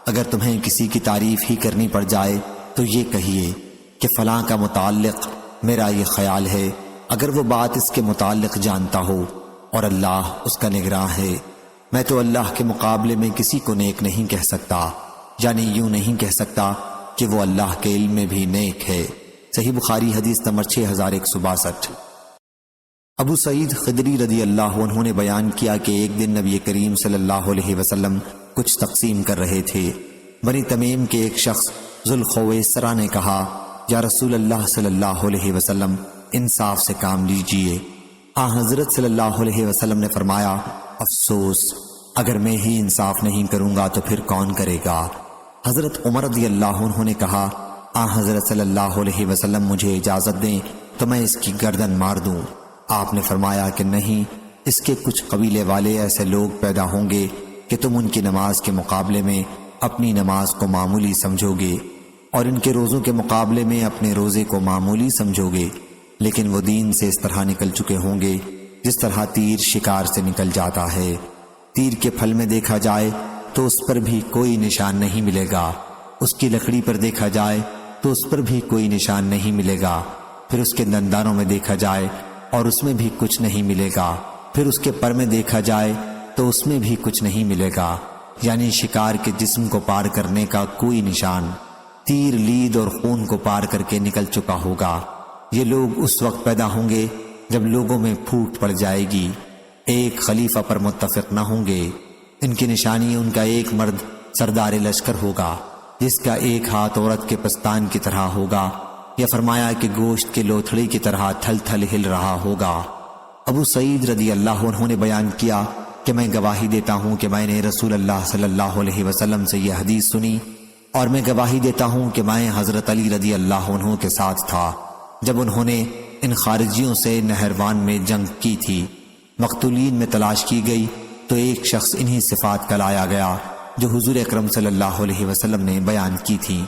اگر تمہیں کسی کی تعریف ہی کرنی پڑ جائے تو یہ کہیے کہ فلاں کا متعلق میرا یہ خیال ہے، اگر وہ بات اس کے متعلق جانتا ہو، اور اللہ اس کا نگراں ہے۔ میں تو اللہ کے مقابلے میں کسی کو نیک نہیں کہہ سکتا، یعنی یوں نہیں کہہ سکتا کہ وہ اللہ کے علم میں بھی نیک ہے۔ صحیح بخاری حدیث نمبر 6162۔ ابو سعید خدری رضی اللہ عنہ نے بیان کیا کہ ایک دن نبی کریم صلی اللہ علیہ وسلم کچھ تقسیم کر رہے تھے۔ بنی تمیم کے ایک شخص ذوالخویسرہ نے کہا، یا رسول اللہ صلی اللہ علیہ وسلم، انصاف سے کام لیجئے۔ حضرت صلی اللہ علیہ وسلم نے فرمایا، افسوس، اگر میں ہی انصاف نہیں کروں گا تو پھر کون کرے گا؟ حضرت عمر رضی اللہ عنہ نے کہا، حضرت صلی اللہ علیہ وسلم مجھے اجازت دیں تو میں اس کی گردن مار دوں۔ آپ نے فرمایا کہ نہیں، اس کے کچھ قبیلے والے ایسے لوگ پیدا ہوں گے کہ تم ان کی نماز کے مقابلے میں اپنی نماز کو معمولی سمجھو گے، اور ان کے روزوں کے مقابلے میں اپنے روزے کو معمولی سمجھو گے، لیکن وہ دین سے اس طرح نکل چکے ہوں گے جس طرح تیر شکار سے نکل جاتا ہے۔ تیر کے پھل میں دیکھا جائے تو اس پر بھی کوئی نشان نہیں ملے گا، اس کی لکڑی پر دیکھا جائے تو اس پر بھی کوئی نشان نہیں ملے گا، پھر اس کے دندانوں میں دیکھا جائے اور اس میں بھی کچھ نہیں ملے گا، پھر اس کے پر میں دیکھا جائے تو اس میں بھی کچھ نہیں ملے گا، یعنی شکار کے جسم کو پار کرنے کا کوئی نشان۔ تیر لید اور خون کو پار کر کے نکل چکا ہوگا۔ یہ لوگ اس وقت پیدا ہوں گے جب لوگوں میں پھوٹ پڑ جائے گی، ایک خلیفہ پر متفق نہ ہوں گے۔ ان کی نشانی ان کا ایک مرد سردار لشکر ہوگا جس کا ایک ہاتھ عورت کے پستان کی طرح ہوگا، یا فرمایا کہ گوشت کے لوتھڑی کی طرح تھل تھل ہل رہا ہوگا۔ ابو سعید رضی اللہ عنہ نے بیان کیا کہ میں گواہی دیتا ہوں کہ میں نے رسول اللہ صلی اللہ علیہ وسلم سے یہ حدیث سنی، اور میں گواہی دیتا ہوں کہ میں حضرت علی رضی اللہ عنہ کے ساتھ تھا جب انہوں نے ان خارجیوں سے نہروان میں جنگ کی تھی۔ مقتولین میں تلاش کی گئی تو ایک شخص انہی صفات کا لایا گیا جو حضور اکرم صلی اللہ علیہ وسلم نے بیان کی تھی۔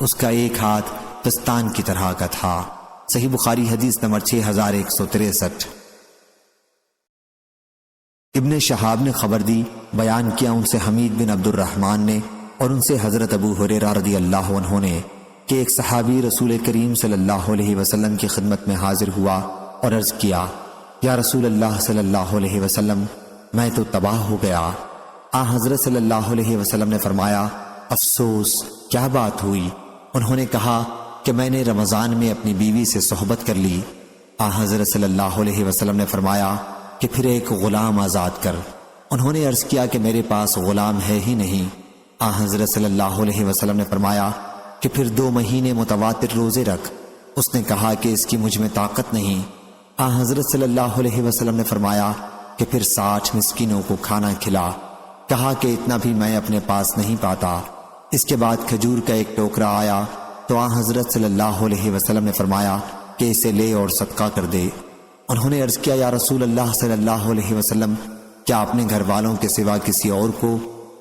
اس کا ایک ہاتھ پستان کی طرح کا تھا۔ صحیح بخاری حدیث نمبر 6163۔ ابن شہاب نے خبر دی، بیان کیا ان سے حمید بن عبد الرحمن نے اور ان سے حضرت ابو ہریرہ رضی اللہ عنہ نے کہ ایک صحابی رسول کریم صلی اللہ علیہ وسلم کی خدمت میں حاضر ہوا اور عرض کیا، یا رسول اللہ صلی اللہ علیہ وسلم، میں تو تباہ ہو گیا۔ حضرت صلی اللہ علیہ وسلم نے فرمایا، افسوس، کیا بات ہوئی؟ انہوں نے کہا کہ میں نے رمضان میں اپنی بیوی سے صحبت کر لی۔ حضرت صلی اللہ علیہ وسلم نے فرمایا کہ پھر ایک غلام آزاد کر۔ انہوں نے عرض کیا کہ میرے پاس غلام ہے ہی نہیں۔ حضرت صلی اللہ علیہ وسلم نے فرمایا کہ پھر 2 مہینے متواتر روزے رکھ۔ اس نے کہا کہ اس کی مجھ میں طاقت نہیں۔ حضرت صلی اللہ علیہ وسلم نے فرمایا کہ پھر 60 مسکینوں کو کھانا کھلا۔ کہا کہ اتنا بھی میں اپنے پاس نہیں پاتا۔ اس کے بعد کھجور کا ایک ٹوکرا آیا تو حضرت صلی اللہ علیہ وسلم نے فرمایا کہ اسے لے اور صدقہ کر دے۔ انہوں نے عرض کیا یا رسول اللہ صلی اللہ علیہ وسلم، کیا اپنے گھر والوں کے سوا کسی اور کو؟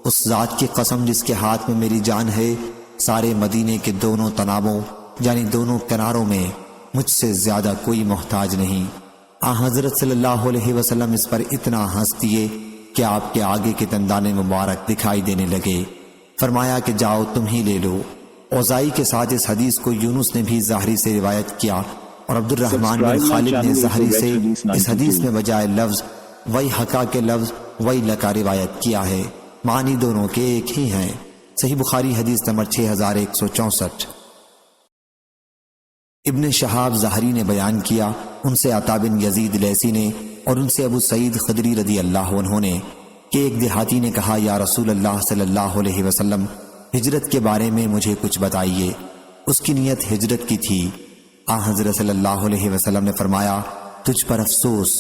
اس ذات کی قسم جس کے ہاتھ میں میری جان ہے، سارے مدینے کے دونوں تنابوں یعنی دونوں کناروں میں مجھ سے زیادہ کوئی محتاج نہیں۔ حضرت صلی اللہ علیہ وسلم اس پر اتنا ہنس دیے کہ آپ کے آگے کے دندان مبارک دکھائی دینے لگے۔ فرمایا کہ جاؤ تم ہی لے لو۔ اوزائی کے ساتھ اس حدیث کو یونس نے بھی ظاہری سے روایت کیا اور عبد الرحمن بن خالد نے ظاہری سے اس حدیث میں بجائے لفظ وہی حقا کے لفظ وہی لکا روایت کیا ہے، معنی دونوں کے ایک ہی ہیں۔ صحیح بخاری حدیث نمبر 6164۔ ابن شہاب ظاہری نے بیان کیا، ان سے عطا بن یزید لیثی نے اور ان سے ابو سعید خدری رضی اللہ عنہ نے کہ ایک دیہاتی نے کہا یا رسول اللہ صلی اللہ علیہ وسلم، ہجرت کے بارے میں مجھے کچھ بتائیے۔ اس کی نیت ہجرت کی تھی۔ حضرت صلی اللہ علیہ وسلم نے فرمایا تجھ پر افسوس،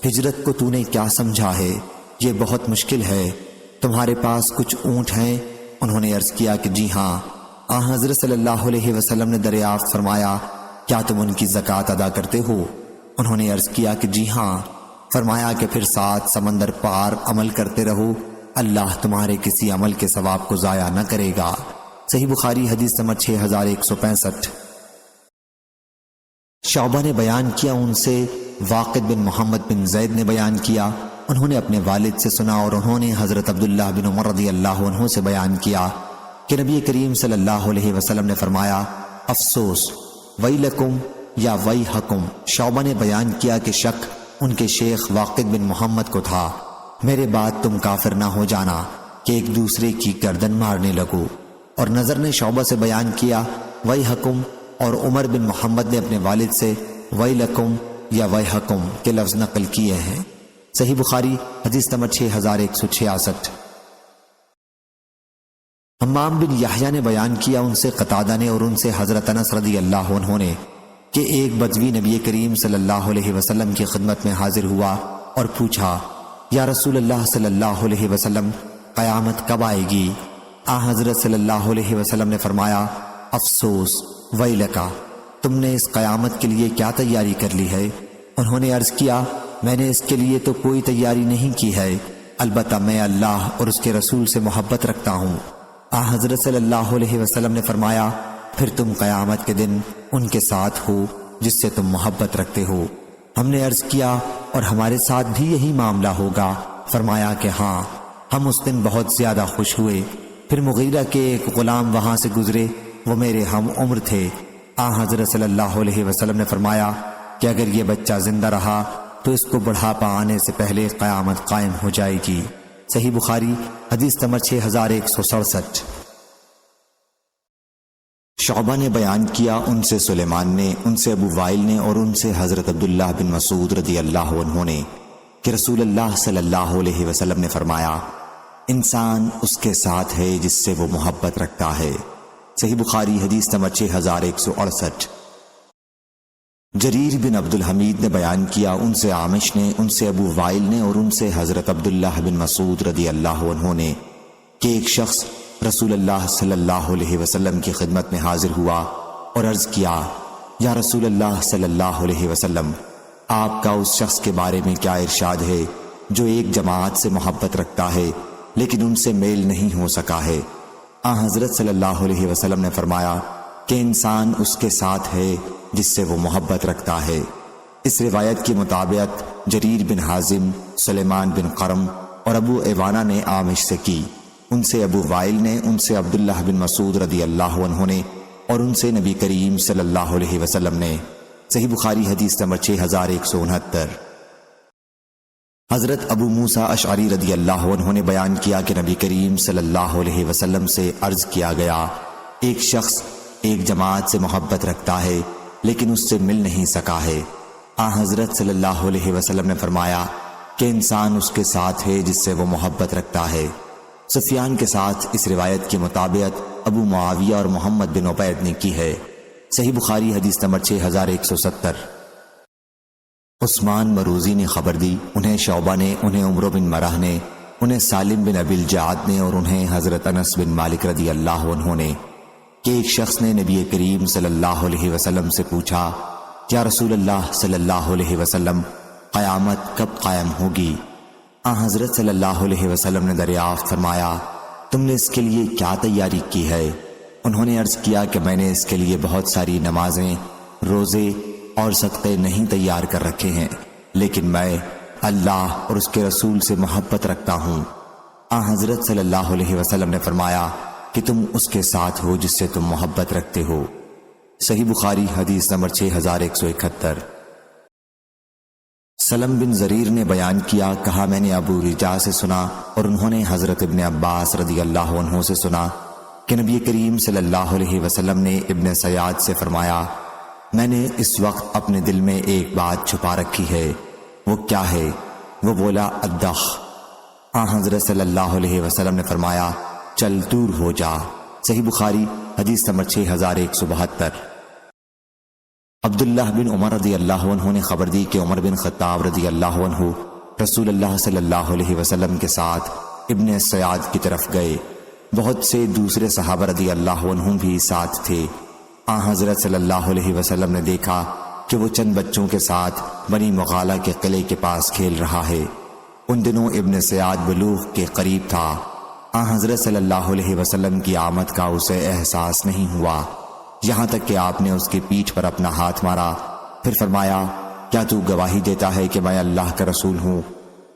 ہجرت کو تو نے کیا سمجھا ہے؟ یہ بہت مشکل ہے۔ تمہارے پاس کچھ اونٹ ہیں؟ انہوں نے عرض کیا کہ جی ہاں۔ حضرت صلی اللہ علیہ وسلم نے دریافت فرمایا کیا تم ان کی زکوٰۃ ادا کرتے ہو؟ انہوں نے عرض کیا کہ جی ہاں۔ فرمایا کہ پھر 7 سمندر پار عمل کرتے رہو، اللہ تمہارے کسی عمل کے ثواب کو ضائع نہ کرے گا۔ صحیح بخاری حدیث نمبر 6165۔ شعبہ نے بیان کیا، ان سے واقد بن محمد بن زید نے بیان کیا، انہوں نے اپنے والد سے سنا اور انہوں نے حضرت عبداللہ بن عمر رضی اللہ عنہ سے بیان کیا کہ نبی کریم صلی اللہ علیہ وسلم نے فرمایا افسوس، ویلکم یا ویحکم۔ شعبہ نے بیان کیا کہ شک ان کے شیخ واقد بن محمد کو تھا، میرے بعد تم کافر نہ ہو جانا کہ ایک دوسرے کی گردن مارنے لگو۔ اور نظر نے شعبہ سے بیان کیا ویحکم، اور عمر بن محمد نے اپنے والد سے ویلکم یا ویحکم کے لفظ نقل کیے ہیں۔ صحیح بخاری حدیث نمبر 6166۔ حمام بن یحییٰ نے بیان کیا، ان سے قتادہ نے اور ان سے حضرت انس رضی اللہ عنہ نے کہ ایک بدوی نبی کریم صلی اللہ علیہ وسلم کی خدمت میں حاضر ہوا اور پوچھا یا رسول اللہ صلی اللہ علیہ وسلم، قیامت کب آئے گی؟ حضرت صلی اللہ علیہ وسلم نے فرمایا افسوس، ویلکا، تم نے اس قیامت کے لیے کیا تیاری کر لی ہے؟ انہوں نے عرض کیا میں نے اس کے لیے تو کوئی تیاری نہیں کی ہے، البتہ میں اللہ اور اس کے رسول سے محبت رکھتا ہوں۔ حضرت صلی اللہ علیہ وسلم نے فرمایا پھر تم قیامت کے دن ان کے ساتھ ہو جس سے تم محبت رکھتے ہو۔ ہم نے عرض کیا اور ہمارے ساتھ بھی یہی معاملہ ہوگا؟ فرمایا کہ ہاں، ہم اس دن بہت زیادہ خوش ہوئے۔ پھر مغیرہ کے ایک غلام وہاں سے گزرے، وہ میرے ہم عمر تھے۔ حضرت صلی اللہ علیہ وسلم نے فرمایا کہ اگر یہ بچہ زندہ رہا تو اس کو بڑھاپا آنے سے پہلے قیامت قائم ہو جائے گی۔ صحیح بخاری حدیث نمبر 6167۔ شعبہ نے بیان کیا، ان سے سلیمان نے، ان سے ابو وائل نے اور ان سے حضرت عبداللہ بن مسعود رضی اللہ عنہ نے کہ رسول اللہ صلی اللہ علیہ وسلم نے فرمایا انسان اس کے ساتھ ہے جس سے وہ محبت رکھتا ہے۔ صحیح بخاری حدیث نمبر 6168۔ جریر بن عبد الحمید نے بیان کیا، ان سے عامش نے، ان سے ابو وائل نے اور ان سے حضرت عبداللہ بن مسعود رضی اللہ عنہ نے کہ ایک شخص رسول اللہ صلی اللہ علیہ وسلم کی خدمت میں حاضر ہوا اور عرض کیا یا رسول اللہ صلی اللہ علیہ وسلم، آپ کا اس شخص کے بارے میں کیا ارشاد ہے جو ایک جماعت سے محبت رکھتا ہے لیکن ان سے میل نہیں ہو سکا ہے؟ حضرت صلی اللہ علیہ وسلم نے فرمایا کہ انسان اس کے ساتھ ہے جس سے وہ محبت رکھتا ہے۔ اس روایت کی مطابقت جریر بن حازم، سلیمان بن قرم اور ابو ایوانہ نے عامش سے کی، ان سے ابو وائل نے، ان سے عبداللہ بن مسعود رضی اللہ عنہ نے اور ان سے نبی کریم صلی اللہ علیہ وسلم نے۔ صحیح بخاری حدیث نمبر 6169۔ حضرت ابو موسیٰ اشعری رضی اللہ عنہ نے بیان کیا کہ نبی کریم صلی اللہ علیہ وسلم سے عرض کیا گیا ایک شخص ایک جماعت سے محبت رکھتا ہے لیکن اس سے مل نہیں سکا ہے۔ حضرت صلی اللہ علیہ وسلم نے فرمایا کہ انسان اس کے ساتھ ہے جس سے وہ محبت رکھتا ہے۔ سفیان کے ساتھ اس روایت کی مطابقت ابو معاویہ اور محمد بن عبید نے کی ہے۔ صحیح بخاری حدیث نمبر 6170۔ عثمان مروزی نے خبر دی، انہیں شعبہ نے، انہیں عمرو بن مرہ نے، انہیں سالم بن ابی الجعد نے اور انہیں حضرت انس بن مالک رضی اللہ عنہ نے کہ ایک شخص نے نبی کریم صلی اللہ علیہ وسلم سے پوچھا یا رسول اللہ صلی اللہ علیہ وسلم قیامت کب قائم ہوگی؟ حضرت صلی اللہ علیہ وسلم نے دریافت فرمایا تم نے اس کے لیے کیا تیاری کی ہے؟ انہوں نے عرض کیا کہ میں نے اس کے لیے بہت ساری نمازیں، روزے اور صدقے نہیں تیار کر رکھے ہیں، لیکن میں اللہ اور اس کے رسول سے محبت رکھتا ہوں۔ حضرت صلی اللہ علیہ وسلم نے فرمایا کہ تم اس کے ساتھ ہو جس سے تم محبت رکھتے ہو۔ صحیح بخاری حدیث نمبر 6171۔ سلم بن زریر نے بیان کیا، کہا میں نے ابو رجا سے سنا اور انہوں نے حضرت ابن عباس رضی اللہ عنہ سے سنا کہ نبی کریم صلی اللہ علیہ وسلم نے ابن سیاد سے فرمایا میں نے اس وقت اپنے دل میں ایک بات چھپا رکھی ہے۔ وہ کیا ہے؟ وہ بولا الدخ۔ حضرت صلی اللہ علیہ وسلم نے فرمایا چل دور ہو جا۔ صحیح بخاری حدیث نمبر 6172۔ عبداللہ بن عمر رضی اللہ عنہ نے خبر دی کہ عمر بن خطاب رضی اللہ عنہ رسول اللہ صلی اللہ علیہ وسلم کے ساتھ ابن سیاد کی طرف گئے۔ بہت سے دوسرے صحابہ رضی اللہ عنہ بھی ساتھ تھے۔ حضرت صلی اللہ علیہ وسلم نے دیکھا کہ وہ چند بچوں کے ساتھ بنی مغالہ کے قلعے کے پاس کھیل رہا ہے۔ ان دنوں ابن سیاد بلوغ کے قریب تھا۔ حضرت صلی اللہ علیہ وسلم کی آمد کا اسے احساس نہیں ہوا، یہاں تک کہ آپ نے اس کی پیٹھ پر اپنا ہاتھ مارا، پھر فرمایا کیا تو گواہی دیتا ہے کہ میں اللہ کا رسول ہوں؟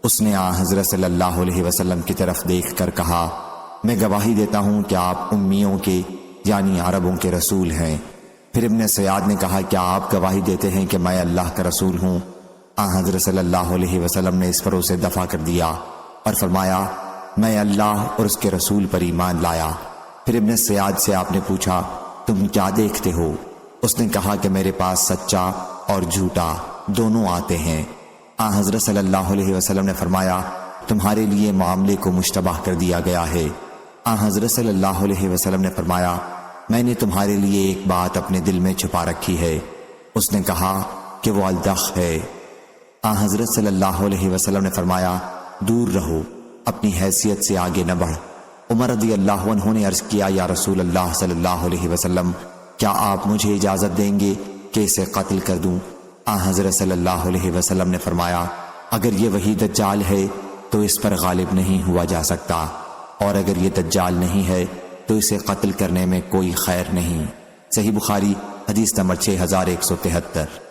اس نے حضرت صلی اللہ علیہ وسلم کی طرف دیکھ کر کہا میں گواہی دیتا ہوں کہ آپ امیوں کے یعنی عربوں کے رسول ہیں۔ پھر ابن سیاد نے کہا کیا آپ گواہی دیتے ہیں کہ میں اللہ کا رسول ہوں؟ حضرت صلی اللہ علیہ وسلم نے اس پر اسے دفع کر دیا اور فرمایا میں اللہ اور اس کے رسول پر ایمان لایا۔ پھر ابن سیاد سے آپ نے پوچھا تم کیا دیکھتے ہو؟ اس نے کہا کہ میرے پاس سچا اور جھوٹا دونوں آتے ہیں۔ حضرت صلی اللہ علیہ وسلم نے فرمایا تمہارے لیے معاملے کو مشتبہ کر دیا گیا ہے۔ حضرت صلی اللہ علیہ وسلم نے فرمایا میں نے تمہارے لیے ایک بات اپنے دل میں چھپا رکھی ہے۔ اس نے کہا کہ وہ الدخ ہے۔ حضرت صلی اللہ علیہ وسلم نے فرمایا دور رہو، اپنی حیثیت سے آگے نہ بڑھ۔ عمر رضی اللہ عنہ نے عرض کیا یا رسول اللہ صلی اللہ علیہ وسلم کیا آپ مجھے اجازت دیں گے کہ اسے قتل کر دوں؟ حضرت صلی اللہ علیہ وسلم نے فرمایا اگر یہ وہی دجال ہے تو اس پر غالب نہیں ہوا جا سکتا، اور اگر یہ دجال نہیں ہے تو اسے قتل کرنے میں کوئی خیر نہیں۔ صحیح بخاری حدیث نمبر 6173۔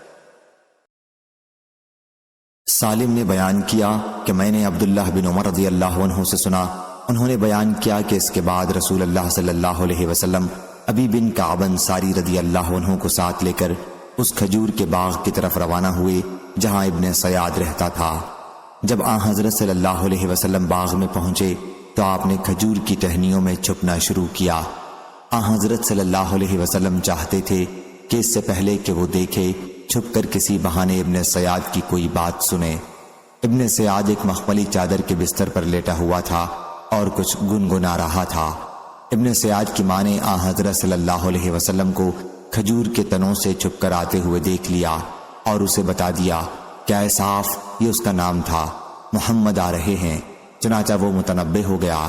سالم نے بیان کیا کہ میں نے عبداللہ بن عمر رضی اللہ عنہ سے سنا، انہوں نے بیان کیا کہ اس کے بعد رسول اللہ صلی اللہ علیہ وسلم ابی بن کعب انصاری رضی اللہ عنہ کو ساتھ لے کر اس کھجور کے باغ کی طرف روانہ ہوئے جہاں ابن سیاد رہتا تھا۔ جب حضرت صلی اللہ علیہ وسلم باغ میں پہنچے تو آپ نے کھجور کی ٹہنیوں میں چھپنا شروع کیا۔ حضرت صلی اللہ علیہ وسلم چاہتے تھے کہ اس سے پہلے کہ وہ دیکھے چھپ کر کسی بہانے ابن سیاد کی کوئی بات سنے۔ ابن سیاد ایک مخملی چادر کے بستر پر لیٹا ہوا تھا اور کچھ گنگنا رہا تھا۔ ابن سیاد کی ماں نے حضرت صلی اللہ علیہ وسلم کو کھجور کے تنوں سے چھپ کر آتے ہوئے دیکھ لیا اور اسے بتا دیا کہ اے صاف، یہ اس کا نام تھا، محمد آ رہے ہیں۔ چنانچہ وہ متنبہ ہو گیا۔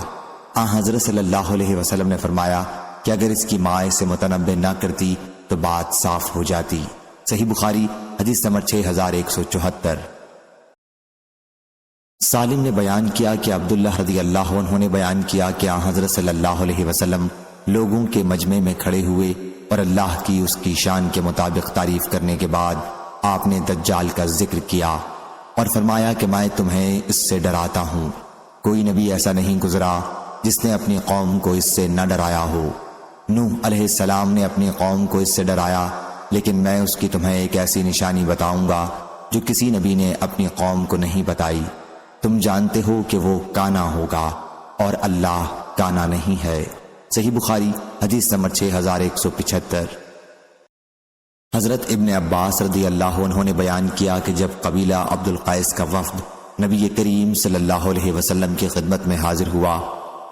حضرت صلی اللہ علیہ وسلم نے فرمایا کہ اگر اس کی ماں اسے متنبہ نہ کرتی تو بات صاف ہو جاتی۔ صحیح بخاری حدیث نمبر 6174۔ سالم نے بیان کیا کہ عبداللہ رضی اللہ عنہ نے بیان کیا کہ حضرت صلی اللہ علیہ وسلم لوگوں کے مجمع میں کھڑے ہوئے اور اللہ کی اس کی شان کے مطابق تعریف کرنے کے بعد آپ نے دجال کا ذکر کیا اور فرمایا کہ میں تمہیں اس سے ڈراتا ہوں، کوئی نبی ایسا نہیں گزرا جس نے اپنی قوم کو اس سے نہ ڈرایا ہو۔ نوح علیہ السلام نے اپنی قوم کو اس سے ڈرایا، لیکن میں اس کی تمہیں ایک ایسی نشانی بتاؤں گا جو کسی نبی نے اپنی قوم کو نہیں بتائی۔ تم جانتے ہو کہ وہ کانا ہوگا اور اللہ کانا نہیں ہے۔ صحیح بخاری حدیث نمبر 6175۔ حضرت ابن عباس رضی اللہ عنہ نے بیان کیا کہ جب قبیلہ عبد القیس کا وفد نبی کریم صلی اللہ علیہ وسلم کی خدمت میں حاضر ہوا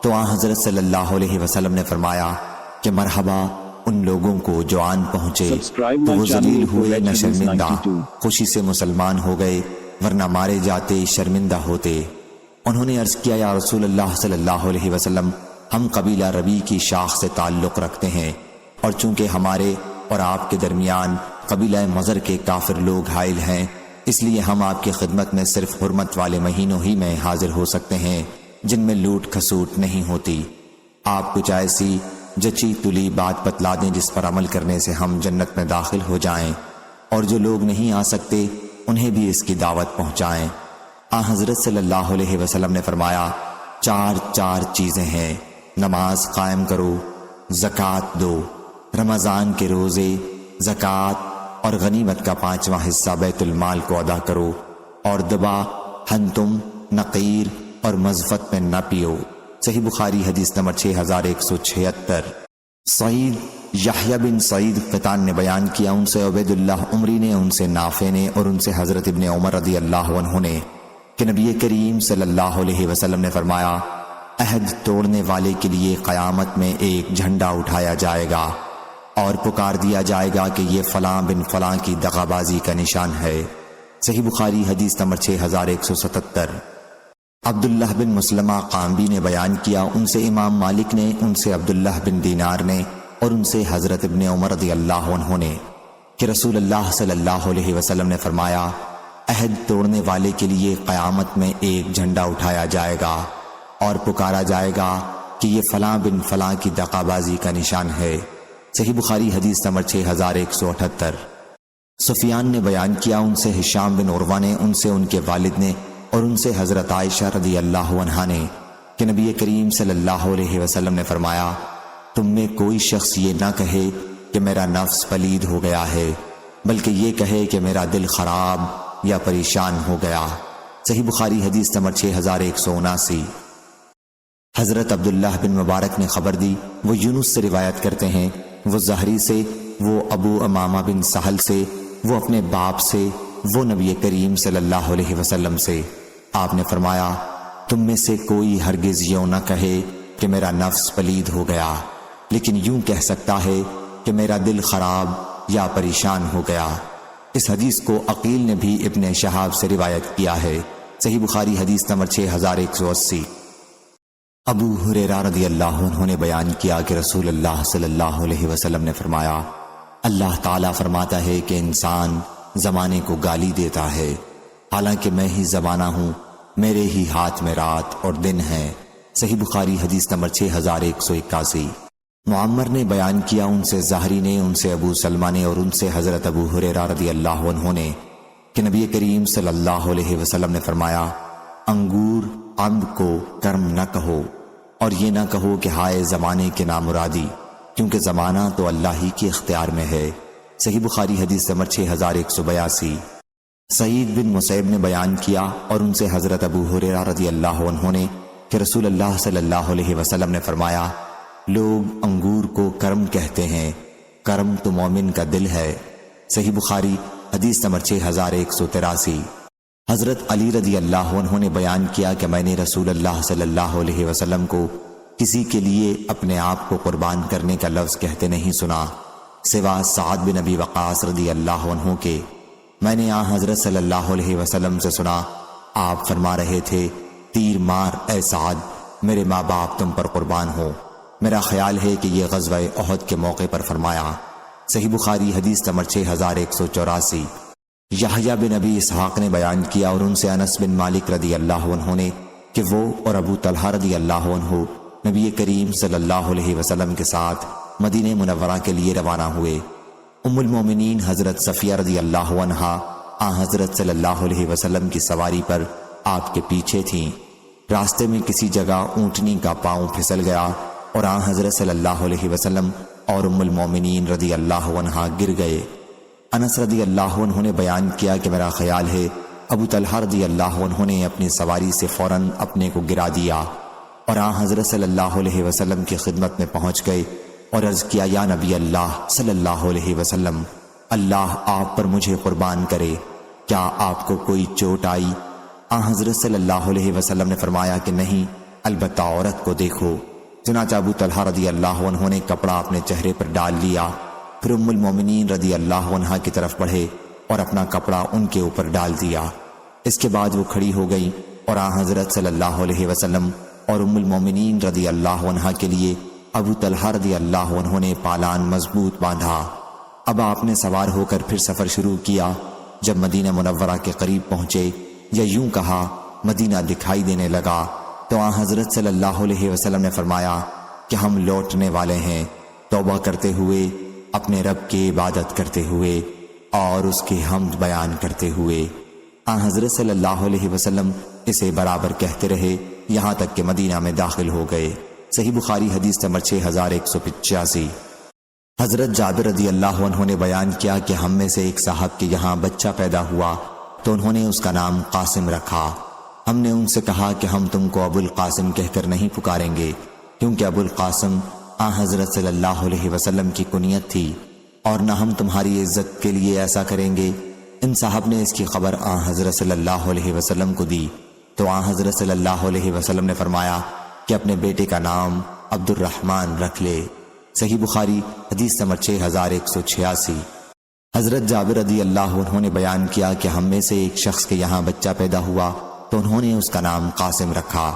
تو حضرت صلی اللہ علیہ وسلم نے فرمایا کہ مرحبا ان لوگوں کو جو آن پہنچے تو وہ ذلیل ہوئے نہ شرمندہ، خوشی سے مسلمان ہو گئے ورنہ مارے جاتے شرمندہ ہوتے۔ انہوں نے عرض کیا یا رسول اللہ صلی اللہ علیہ وسلم ہم قبیلہ ربی کی شاخ سے تعلق رکھتے ہیں، اور چونکہ ہمارے اور آپ کے درمیان قبیلہ مضر کے کافر لوگ حائل ہیں، اس لیے ہم آپ کی خدمت میں صرف حرمت والے مہینوں ہی میں حاضر ہو سکتے ہیں جن میں لوٹ کھسوٹ نہیں ہوتی۔ آپ کچھ ایسی جچی تلی بات بتلا دیں جس پر عمل کرنے سے ہم جنت میں داخل ہو جائیں، اور جو لوگ نہیں آ سکتے انہیں بھی اس کی دعوت پہنچائیں۔ حضرت صلی اللہ علیہ وسلم نے فرمایا، چار چیزیں ہیں، نماز قائم کرو، زکوٰۃ دو، رمضان کے روزے، زکوٰۃ اور غنیمت کا 5واں حصہ بیت المال کو ادا کرو، اور دبا، ہنتم، نقیر اور مزفت میں نہ پیو۔ صحیح بخاری حدیث نمبر 6176۔ سعید یحییٰ بن سعید قطان نے بیان کیا، ان سے عبید اللہ عمری نے، ان سے نافع نے، اور ان سے حضرت ابن عمر رضی اللہ عنہ نے کہ نبی کریم صلی اللہ علیہ وسلم نے فرمایا، عہد توڑنے والے کے لیے قیامت میں ایک جھنڈا اٹھایا جائے گا اور پکار دیا جائے گا کہ یہ فلاں بن فلاں کی دغا بازی کا نشان ہے۔ صحیح بخاری حدیث نمبر 6177۔ عبداللہ بن مسلمہ قامبی نے بیان کیا، ان سے امام مالک نے، ان سے عبداللہ بن دینار نے، اور ان سے حضرت ابن عمر رضی اللہ عنہ نے کہ رسول اللہ صلی اللہ علیہ وسلم نے فرمایا، عہد توڑنے والے کے لیے قیامت میں ایک جھنڈا اٹھایا جائے گا اور پکارا جائے گا کہ یہ فلاں بن فلاں کی دغا بازی کا نشان ہے۔ صحیح بخاری حدیث نمبر 6178۔ سفیان نے بیان کیا، ان سے ہشام بن عروہ نے، ان سے ان کے والد نے، اور ان سے حضرت عائشہ رضی اللہ عنہا نے کہ نبی کریم صلی اللہ علیہ وسلم نے فرمایا، تم میں کوئی شخص یہ نہ کہے کہ میرا نفس پلید ہو گیا ہے، بلکہ یہ کہے کہ میرا دل خراب یا پریشان ہو گیا۔ صحیح بخاری حدیث نمبر 6179۔ حضرت عبداللہ بن مبارک نے خبر دی، وہ یونس سے روایت کرتے ہیں، وہ زہری سے، وہ ابو امامہ بن سہل سے، وہ اپنے باپ سے، وہ نبی کریم صلی اللہ علیہ وسلم سے۔ آپ نے فرمایا، تم میں سے کوئی ہرگز یوں نہ کہے کہ میرا نفس پلید ہو گیا، لیکن یوں کہہ سکتا ہے کہ میرا دل خراب یا پریشان ہو گیا۔ اس حدیث کو عقیل نے بھی ابن شہاب سے روایت کیا ہے۔ صحیح بخاری حدیث نمبر 6180۔ ابو ہریرہ رضی اللہ عنہ نے بیان کیا کہ رسول اللہ صلی اللہ علیہ وسلم نے فرمایا، اللہ تعالیٰ فرماتا ہے کہ انسان زمانے کو گالی دیتا ہے، حالانکہ میں ہی زمانہ ہوں، میرے ہی ہاتھ میں رات اور دن ہے۔ صحیح بخاری حدیث نمبر 6181۔ معمر نے بیان کیا، ان سے زہری نے، ان سے ابو سلمہ نے، اور ان سے حضرت ابو ہریرہ رضی اللہ عنہ نے کہ نبی کریم صلی اللہ علیہ وسلم نے فرمایا، انگور عمد کو کرم نہ کہو، اور یہ نہ کہو کہ ہائے زمانے کے نامرادی، کیونکہ زمانہ تو اللہ ہی کے اختیار میں ہے۔ صحیح بخاری حدیث نمبر 6182۔ سعید بن مسیب نے بیان کیا، اور ان سے حضرت ابو ہریرہ رضی اللہ عنہ نے کہ رسول اللہ صلی اللہ علیہ وسلم نے فرمایا، لوگ انگور کو کرم کہتے ہیں، کرم تو مومن کا دل ہے۔ صحیح بخاری حدیث نمبر 6183۔ حضرت علی رضی اللہ عنہ نے بیان کیا کہ میں نے رسول اللہ صلی اللہ علیہ وسلم کو کسی کے لیے اپنے آپ کو قربان کرنے کا لفظ کہتے نہیں سنا سوا سعد بن ابی وقاص رضی اللہ عنہ کے۔ میں نے حضرت صلی اللہ علیہ وسلم سے سنا، آپ فرما رہے تھے، تیر مار اے سعد، میرے ماں باپ تم پر قربان ہو۔ میرا خیال ہے کہ یہ غزوہ احد کے موقع پر فرمایا۔ صحیح بخاری حدیث نمبر 6184۔ یحییٰ بن ابی اسحاق نے بیان کیا، اور ان سے انس بن مالک رضی اللہ عنہ نے کہ وہ اور ابو طلحہ رضی اللہ عنہ نبی کریم صلی اللہ علیہ وسلم کے ساتھ مدینہ منورہ کے لیے روانہ ہوئے۔ ام المومنین حضرت صفیہ رضی اللہ عنہا حضرت صلی اللہ علیہ وسلم کی سواری پر آپ کے پیچھے تھیں۔ راستے میں کسی جگہ اونٹنی کا پاؤں پھسل گیا اور حضرت صلی اللہ علیہ وسلم اور ام المومنین رضی اللہ عنہا گر گئے۔ انس رضی اللہ عنہ نے بیان کیا کہ میرا خیال ہے ابو طلحہ رضی اللہ عنہ نے اپنی سواری سے فوراً اپنے کو گرا دیا اور حضرت صلی اللہ علیہ وسلم کی خدمت میں پہنچ گئے اور عرض کیا، یا نبی اللہ صلی اللہ علیہ وسلم، اللہ آپ پر مجھے قربان کرے، کیا آپ کو کوئی چوٹ آئی؟ حضرت صلی اللہ علیہ وسلم نے فرمایا کہ نہیں، البتہ عورت کو دیکھو۔ چنانچہ ابو طلحہ رضی اللہ عنہ نے کپڑا اپنے چہرے پر ڈال لیا، پھر ام المومنین رضی اللہ عنہا کی طرف بڑھے اور اپنا کپڑا ان کے اوپر ڈال دیا۔ اس کے بعد وہ کھڑی ہو گئی اور حضرت صلی اللہ علیہ وسلم اور ام المومنین رضی اللہ عنہا کے لیے ابو طلحہ رضی اللہ عنہ نے پالان مضبوط باندھا۔ اب آپ نے سوار ہو کر پھر سفر شروع کیا۔ جب مدینہ منورہ کے قریب پہنچے، یا یوں کہا مدینہ دکھائی دینے لگا، تو آن حضرت صلی اللہ علیہ وسلم نے فرمایا کہ ہم لوٹنے والے ہیں، توبہ کرتے ہوئے، اپنے رب کی عبادت کرتے ہوئے اور اس کی حمد بیان کرتے ہوئے۔ آن حضرت صلی اللہ علیہ وسلم اسے برابر کہتے رہے یہاں تک کہ مدینہ میں داخل ہو گئے۔ صحیح بخاری حدیث نمبر 6185۔ حضرت جابر رضی اللہ عنہ نے بیان کیا کہ ہم میں سے ایک صاحب کے یہاں بچہ پیدا ہوا تو انہوں نے اس کا نام قاسم رکھا۔ ہم نے ان سے کہا کہ ہم تم کو ابو القاسم کہہ کر نہیں پکاریں گے، کیونکہ ابو القاسم آن حضرت صلی اللہ علیہ وسلم کی کنیت تھی، اور نہ ہم تمہاری عزت کے لیے ایسا کریں گے۔ ان صاحب نے اس کی خبر آن حضرت صلی اللہ علیہ وسلم کو دی تو آن حضرت صلی اللہ علیہ وسلم نے فرمایا کہ اپنے بیٹے کا نام عبد الرحمن رکھ لے۔ صحیح بخاری حدیث نمبر 6186۔ حضرت جابر رضی اللہ عنہ نے بیان کیا کہ ہم میں سے ایک شخص کے یہاں بچہ پیدا ہوا تو انہوں نے اس کا نام قاسم رکھا۔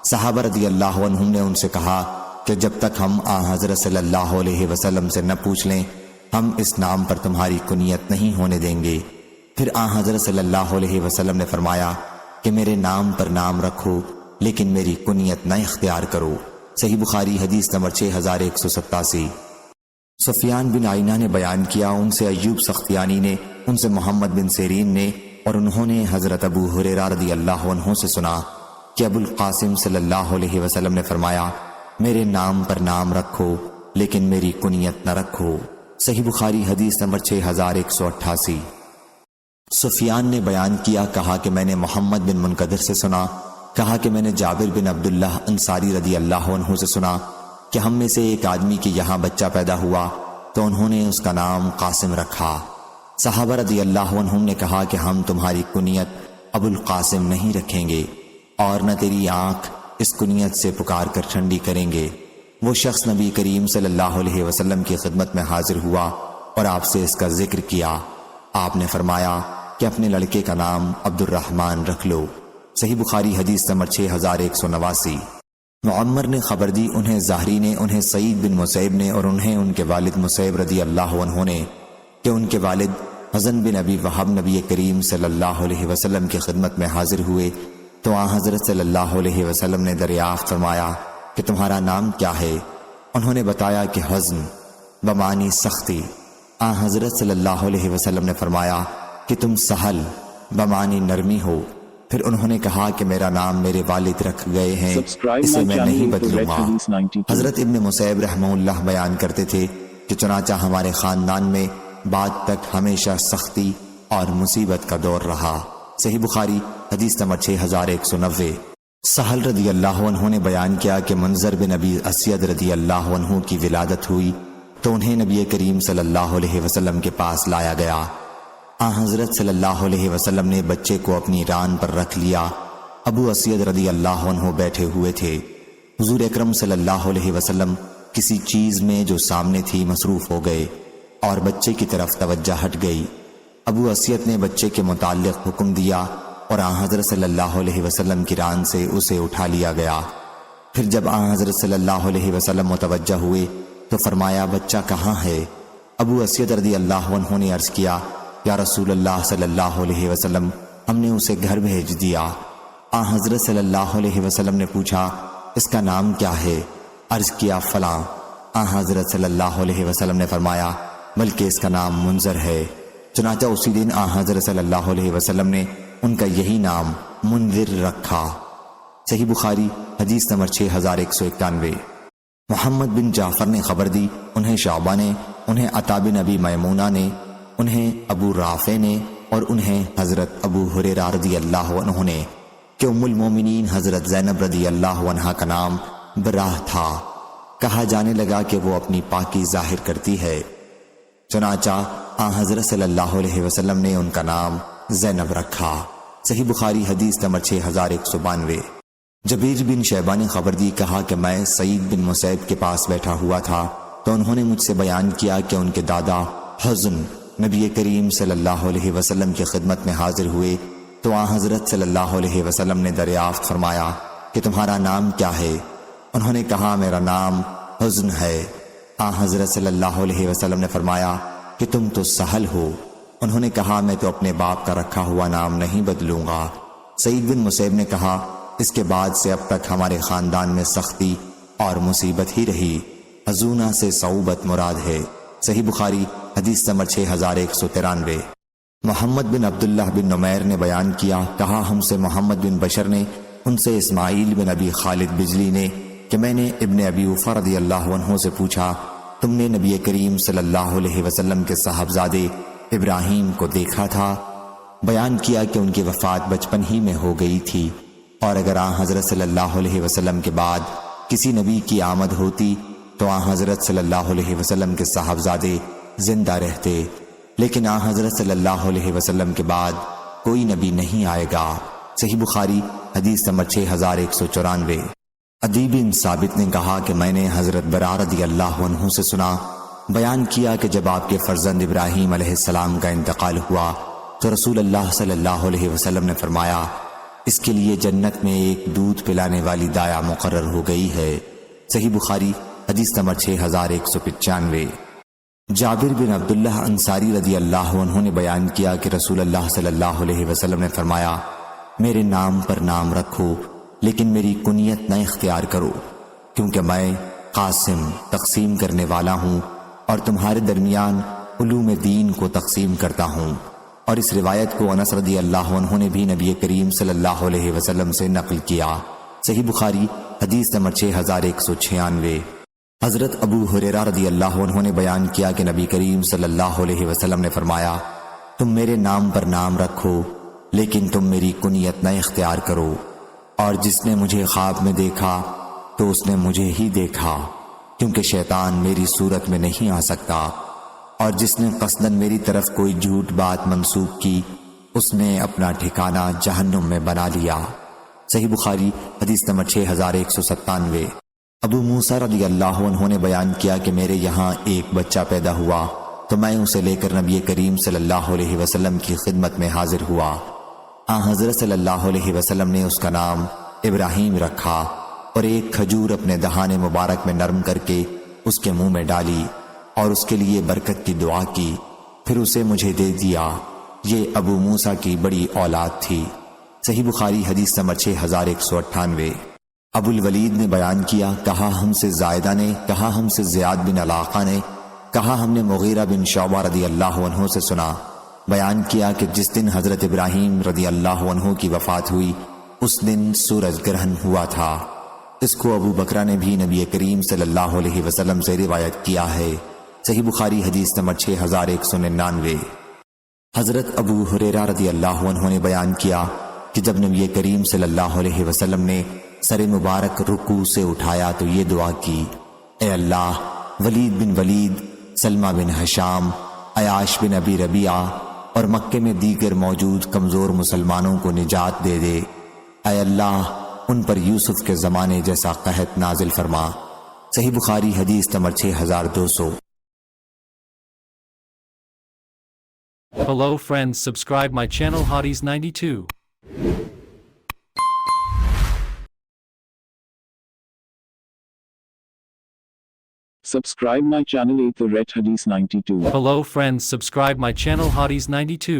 صحابہ رضی اللہ عنہم نے ان سے کہا کہ جب تک ہم آن حضرت صلی اللہ علیہ وسلم سے نہ پوچھ لیں ہم اس نام پر تمہاری کنیت نہیں ہونے دیں گے۔ پھر آن حضرت صلی اللہ علیہ وسلم نے فرمایا کہ میرے نام پر نام رکھو لیکن میری کنیت نہ اختیار کرو۔ صحیح بخاری حدیث نمبر 6187۔ سفیان بن عینہ نے بیان کیا، ان سے ایوب سختیانی نے، ان سے محمد بن سیرین نے، اور انہوں نے حضرت ابو ہریرہ رضی اللہ عنہ سے سنا کہ ابو القاسم صلی اللہ علیہ وسلم نے فرمایا میرے نام پر نام رکھو لیکن میری کنیت نہ رکھو۔ صحیح بخاری حدیث نمبر 6188۔ سفیان نے بیان کیا، کہا کہ میں نے محمد بن منقدر سے سنا، کہا کہ میں نے جابر بن عبداللہ انصاری رضی اللہ عنہ سے سنا کہ ہم میں سے ایک آدمی کے یہاں بچہ پیدا ہوا تو انہوں نے اس کا نام قاسم رکھا۔ صحابہ رضی اللہ عنہم نے کہا کہ ہم تمہاری کنیت ابو القاسم نہیں رکھیں گے اور نہ تیری آنکھ اس کنیت سے پکار کر ٹھنڈی کریں گے۔ وہ شخص نبی کریم صلی اللہ علیہ وسلم کی خدمت میں حاضر ہوا اور آپ سے اس کا ذکر کیا۔ آپ نے فرمایا کہ اپنے لڑکے کا نام عبد الرحمن رکھ لو۔ صحیح بخاری حدیث نمبر 6189۔ معمر نے خبر دی، انہیں زہری نے، انہیں سعید بن مسیب نے، اور انہیں ان کے والد مسیب رضی اللہ عنہ نے کہ ان کے والد حزن بن ابی وہب نبی کریم صلی اللہ علیہ وسلم کی خدمت میں حاضر ہوئے تو آن حضرت صلی اللہ علیہ وسلم نے دریافت فرمایا کہ تمہارا نام کیا ہے؟ انہوں نے بتایا کہ حزن بمعنی سختی۔ آن حضرت صلی اللہ علیہ وسلم نے فرمایا کہ تم سہل بمعنی نرمی ہو۔ پھر انہوں نے کہا کہ میرا نام میرے والد رکھ گئے ہیں، اسے میں نہیں بدلوں گا۔ حضرت ابن مسیب رحمہ اللہ بیان کرتے تھے کہ چنانچہ ہمارے خاندان میں بعد تک ہمیشہ سختی اور مصیبت کا دور رہا۔ صحیح بخاری حدیث نمبر 6190۔ سہل رضی اللہ عنہ نے بیان کیا کہ منظر بن ابی اسید رضی اللہ عنہ کی ولادت ہوئی تو انہیں نبی کریم صلی اللہ علیہ وسلم کے پاس لایا گیا۔ آن حضرت صلی اللہ علیہ وسلم نے بچے کو اپنی ران پر رکھ لیا۔ ابو اسید رضی اللہ عنہ بیٹھے ہوئے تھے۔ حضور اکرم صلی اللہ علیہ وسلم کسی چیز میں جو سامنے تھی مصروف ہو گئے اور بچے کی طرف توجہ ہٹ گئی۔ ابو اسید نے بچے کے متعلق حکم دیا اور آن حضرت صلی اللہ علیہ وسلم کی ران سے اسے اٹھا لیا گیا۔ پھر جب آن حضرت صلی اللہ علیہ وسلم متوجہ ہوئے تو فرمایا بچہ کہاں ہے؟ ابو اسید رضی اللہ عنہ نے عرض کیا یا رسول اللہ صلی اللہ علیہ وسلم ہم نے اسے گھر بھیج دیا۔ آن حضرت صلی اللہ علیہ وسلم نے پوچھا اس کا نام کیا ہے؟ عرض کیا فلاں۔ آن حضرت صلی اللہ علیہ وسلم نے فرمایا بلکہ اس کا نام منظر ہے۔ چنانچہ اسی دن آن حضرت صلی اللہ علیہ وسلم نے ان کا یہی نام منذر رکھا۔ صحیح بخاری حدیث نمبر 6191۔ محمد بن جعفر نے خبر دی، انہیں شعبہ نے، انہیں عطا بن ابی میمونہ نے، انہیں ابو رافع نے اور انہیں حضرت ابو ہریرہ رضی اللہ عنہ نے کہ ام المومنین حضرت زینب رضی اللہ عنہا کا نام براہ تھا۔ کہا جانے لگا کہ وہ اپنی پاکی ظاہر کرتی ہے، چنانچہ آن حضرت صلی اللہ علیہ وسلم نے ان کا نام زینب رکھا۔ صحیح بخاری حدیث نمبر 6192۔ جبیر بن شیبہ نے خبر دی، کہا کہ میں سعید بن مسیب کے پاس بیٹھا ہوا تھا تو انہوں نے مجھ سے بیان کیا کہ ان کے دادا حزن نبی کریم صلی اللہ علیہ وسلم کی خدمت میں حاضر ہوئے تو آن حضرت صلی اللہ علیہ وسلم نے دریافت فرمایا کہ تمہارا نام کیا ہے؟ انہوں نے کہا میرا نام حزن ہے۔ آن حضرت صلی اللہ علیہ وسلم نے فرمایا کہ تم تو سہل ہو۔ انہوں نے کہا میں تو اپنے باپ کا رکھا ہوا نام نہیں بدلوں گا۔ سعید بن مسیب نے کہا اس کے بعد سے اب تک ہمارے خاندان میں سختی اور مصیبت ہی رہی۔ حزونہ سے صعوبت مراد ہے۔ صحیح بخاری حدیث نمبر 6193۔ محمد بن عبداللہ بن نمیر نے بیان کیا، کہا ہم سے محمد بن بشر نے، ان سے اسماعیل بن ابی خالد بجلی نے کہ میں نے ابن ابی اوفا رضی اللہ عنہ سے پوچھا تم نے نبی کریم صلی اللہ علیہ وسلم کے صاحبزادے ابراہیم کو دیکھا تھا؟ بیان کیا کہ ان کی وفات بچپن ہی میں ہو گئی تھی، اور اگر آن حضرت صلی اللہ علیہ وسلم کے بعد کسی نبی کی آمد ہوتی تو آن حضرت صلی اللہ علیہ وسلم کے صاحبزادے زندہ رہتے، لیکن آن حضرت صلی اللہ علیہ وسلم کے بعد کوئی نبی نہیں آئے گا۔ صحیح بخاری حدیث نمبر 6194۔ عدی بن ثابت نے کہا کہ میں نے حضرت برا رضی اللہ عنہ سے سنا، بیان کیا کہ جب آپ کے فرزند ابراہیم علیہ السلام کا انتقال ہوا تو رسول اللہ صلی اللہ علیہ وسلم نے فرمایا اس کے لیے جنت میں ایک دودھ پلانے والی دایا مقرر ہو گئی ہے۔ صحیح بخاری حدیث نمبر 6195۔ جابر بن عبداللہ انصاری رضی اللہ عنہ نے بیان کیا کہ رسول اللہ صلی اللہ علیہ وسلم نے فرمایا میرے نام پر نام رکھو لیکن میری کنیت نہ اختیار کرو، کیونکہ میں قاسم تقسیم کرنے والا ہوں اور تمہارے درمیان علوم دین کو تقسیم کرتا ہوں۔ اور اس روایت کو انس رضی اللہ عنہ نے بھی نبی کریم صلی اللہ علیہ وسلم سے نقل کیا۔ صحیح بخاری حدیث نمبر 6196۔ حضرت ابو ہریرہ رضی اللہ عنہ نے بیان کیا کہ نبی کریم صلی اللہ علیہ وسلم نے فرمایا تم میرے نام پر نام رکھو لیکن تم میری کنیت نہ اختیار کرو، اور جس نے مجھے خواب میں دیکھا تو اس نے مجھے ہی دیکھا، کیونکہ شیطان میری صورت میں نہیں آ سکتا، اور جس نے قصداً میری طرف کوئی جھوٹ بات منسوب کی اس نے اپنا ٹھکانہ جہنم میں بنا لیا۔ صحیح بخاری حدیث نمبر 6197۔ ابو موسیٰ رضی اللہ عنہ نے بیان کیا کہ میرے یہاں ایک بچہ پیدا ہوا تو میں اسے لے کر نبی کریم صلی اللہ علیہ وسلم کی خدمت میں حاضر ہوا۔ حضرت صلی اللہ علیہ وسلم نے اس کا نام ابراہیم رکھا اور ایک کھجور اپنے دہان مبارک میں نرم کر کے اس کے منہ میں ڈالی اور اس کے لیے برکت کی دعا کی، پھر اسے مجھے دے دیا۔ یہ ابو موسیٰ کی بڑی اولاد تھی۔ صحیح بخاری حدیث نمبر 6198۔ ابو الولید نے بیان کیا، کہا ہم سے زائدہ نے، کہا ہم سے زیاد بن علاقہ نے، کہا ہم نے مغیرہ بن شعبہ رضی اللہ عنہ سے سنا، بیان کیا کہ جس دن حضرت ابراہیم رضی اللہ عنہ کی وفات ہوئی اس دن سورج گرہن ہوا تھا۔ اس کو ابو بکرہ نے بھی نبی کریم صلی اللہ علیہ وسلم سے روایت کیا ہے۔ صحیح بخاری حدیث نمبر 6199۔ حضرت ابو ہریرہ رضی اللہ عنہ نے بیان کیا کہ جب نبی کریم صلی اللہ علیہ وسلم نے سر مبارک رکوع سے اٹھایا تو یہ دعا کی، اے اللہ ولید بن ولید، سلمہ بن حشام، عیاش بن ابی ربیعہ اور مکے میں دیگر موجود کمزور مسلمانوں کو نجات دے دے۔ اے اللہ ان پر یوسف کے زمانے جیسا قحط نازل فرما۔ صحیح بخاری حدیث number 6200۔ Hello friends, subscribe my channel Hotties 92. Subscribe my channel 8 The Red Hadith 92. Hello friends, subscribe my channel Hotties 92.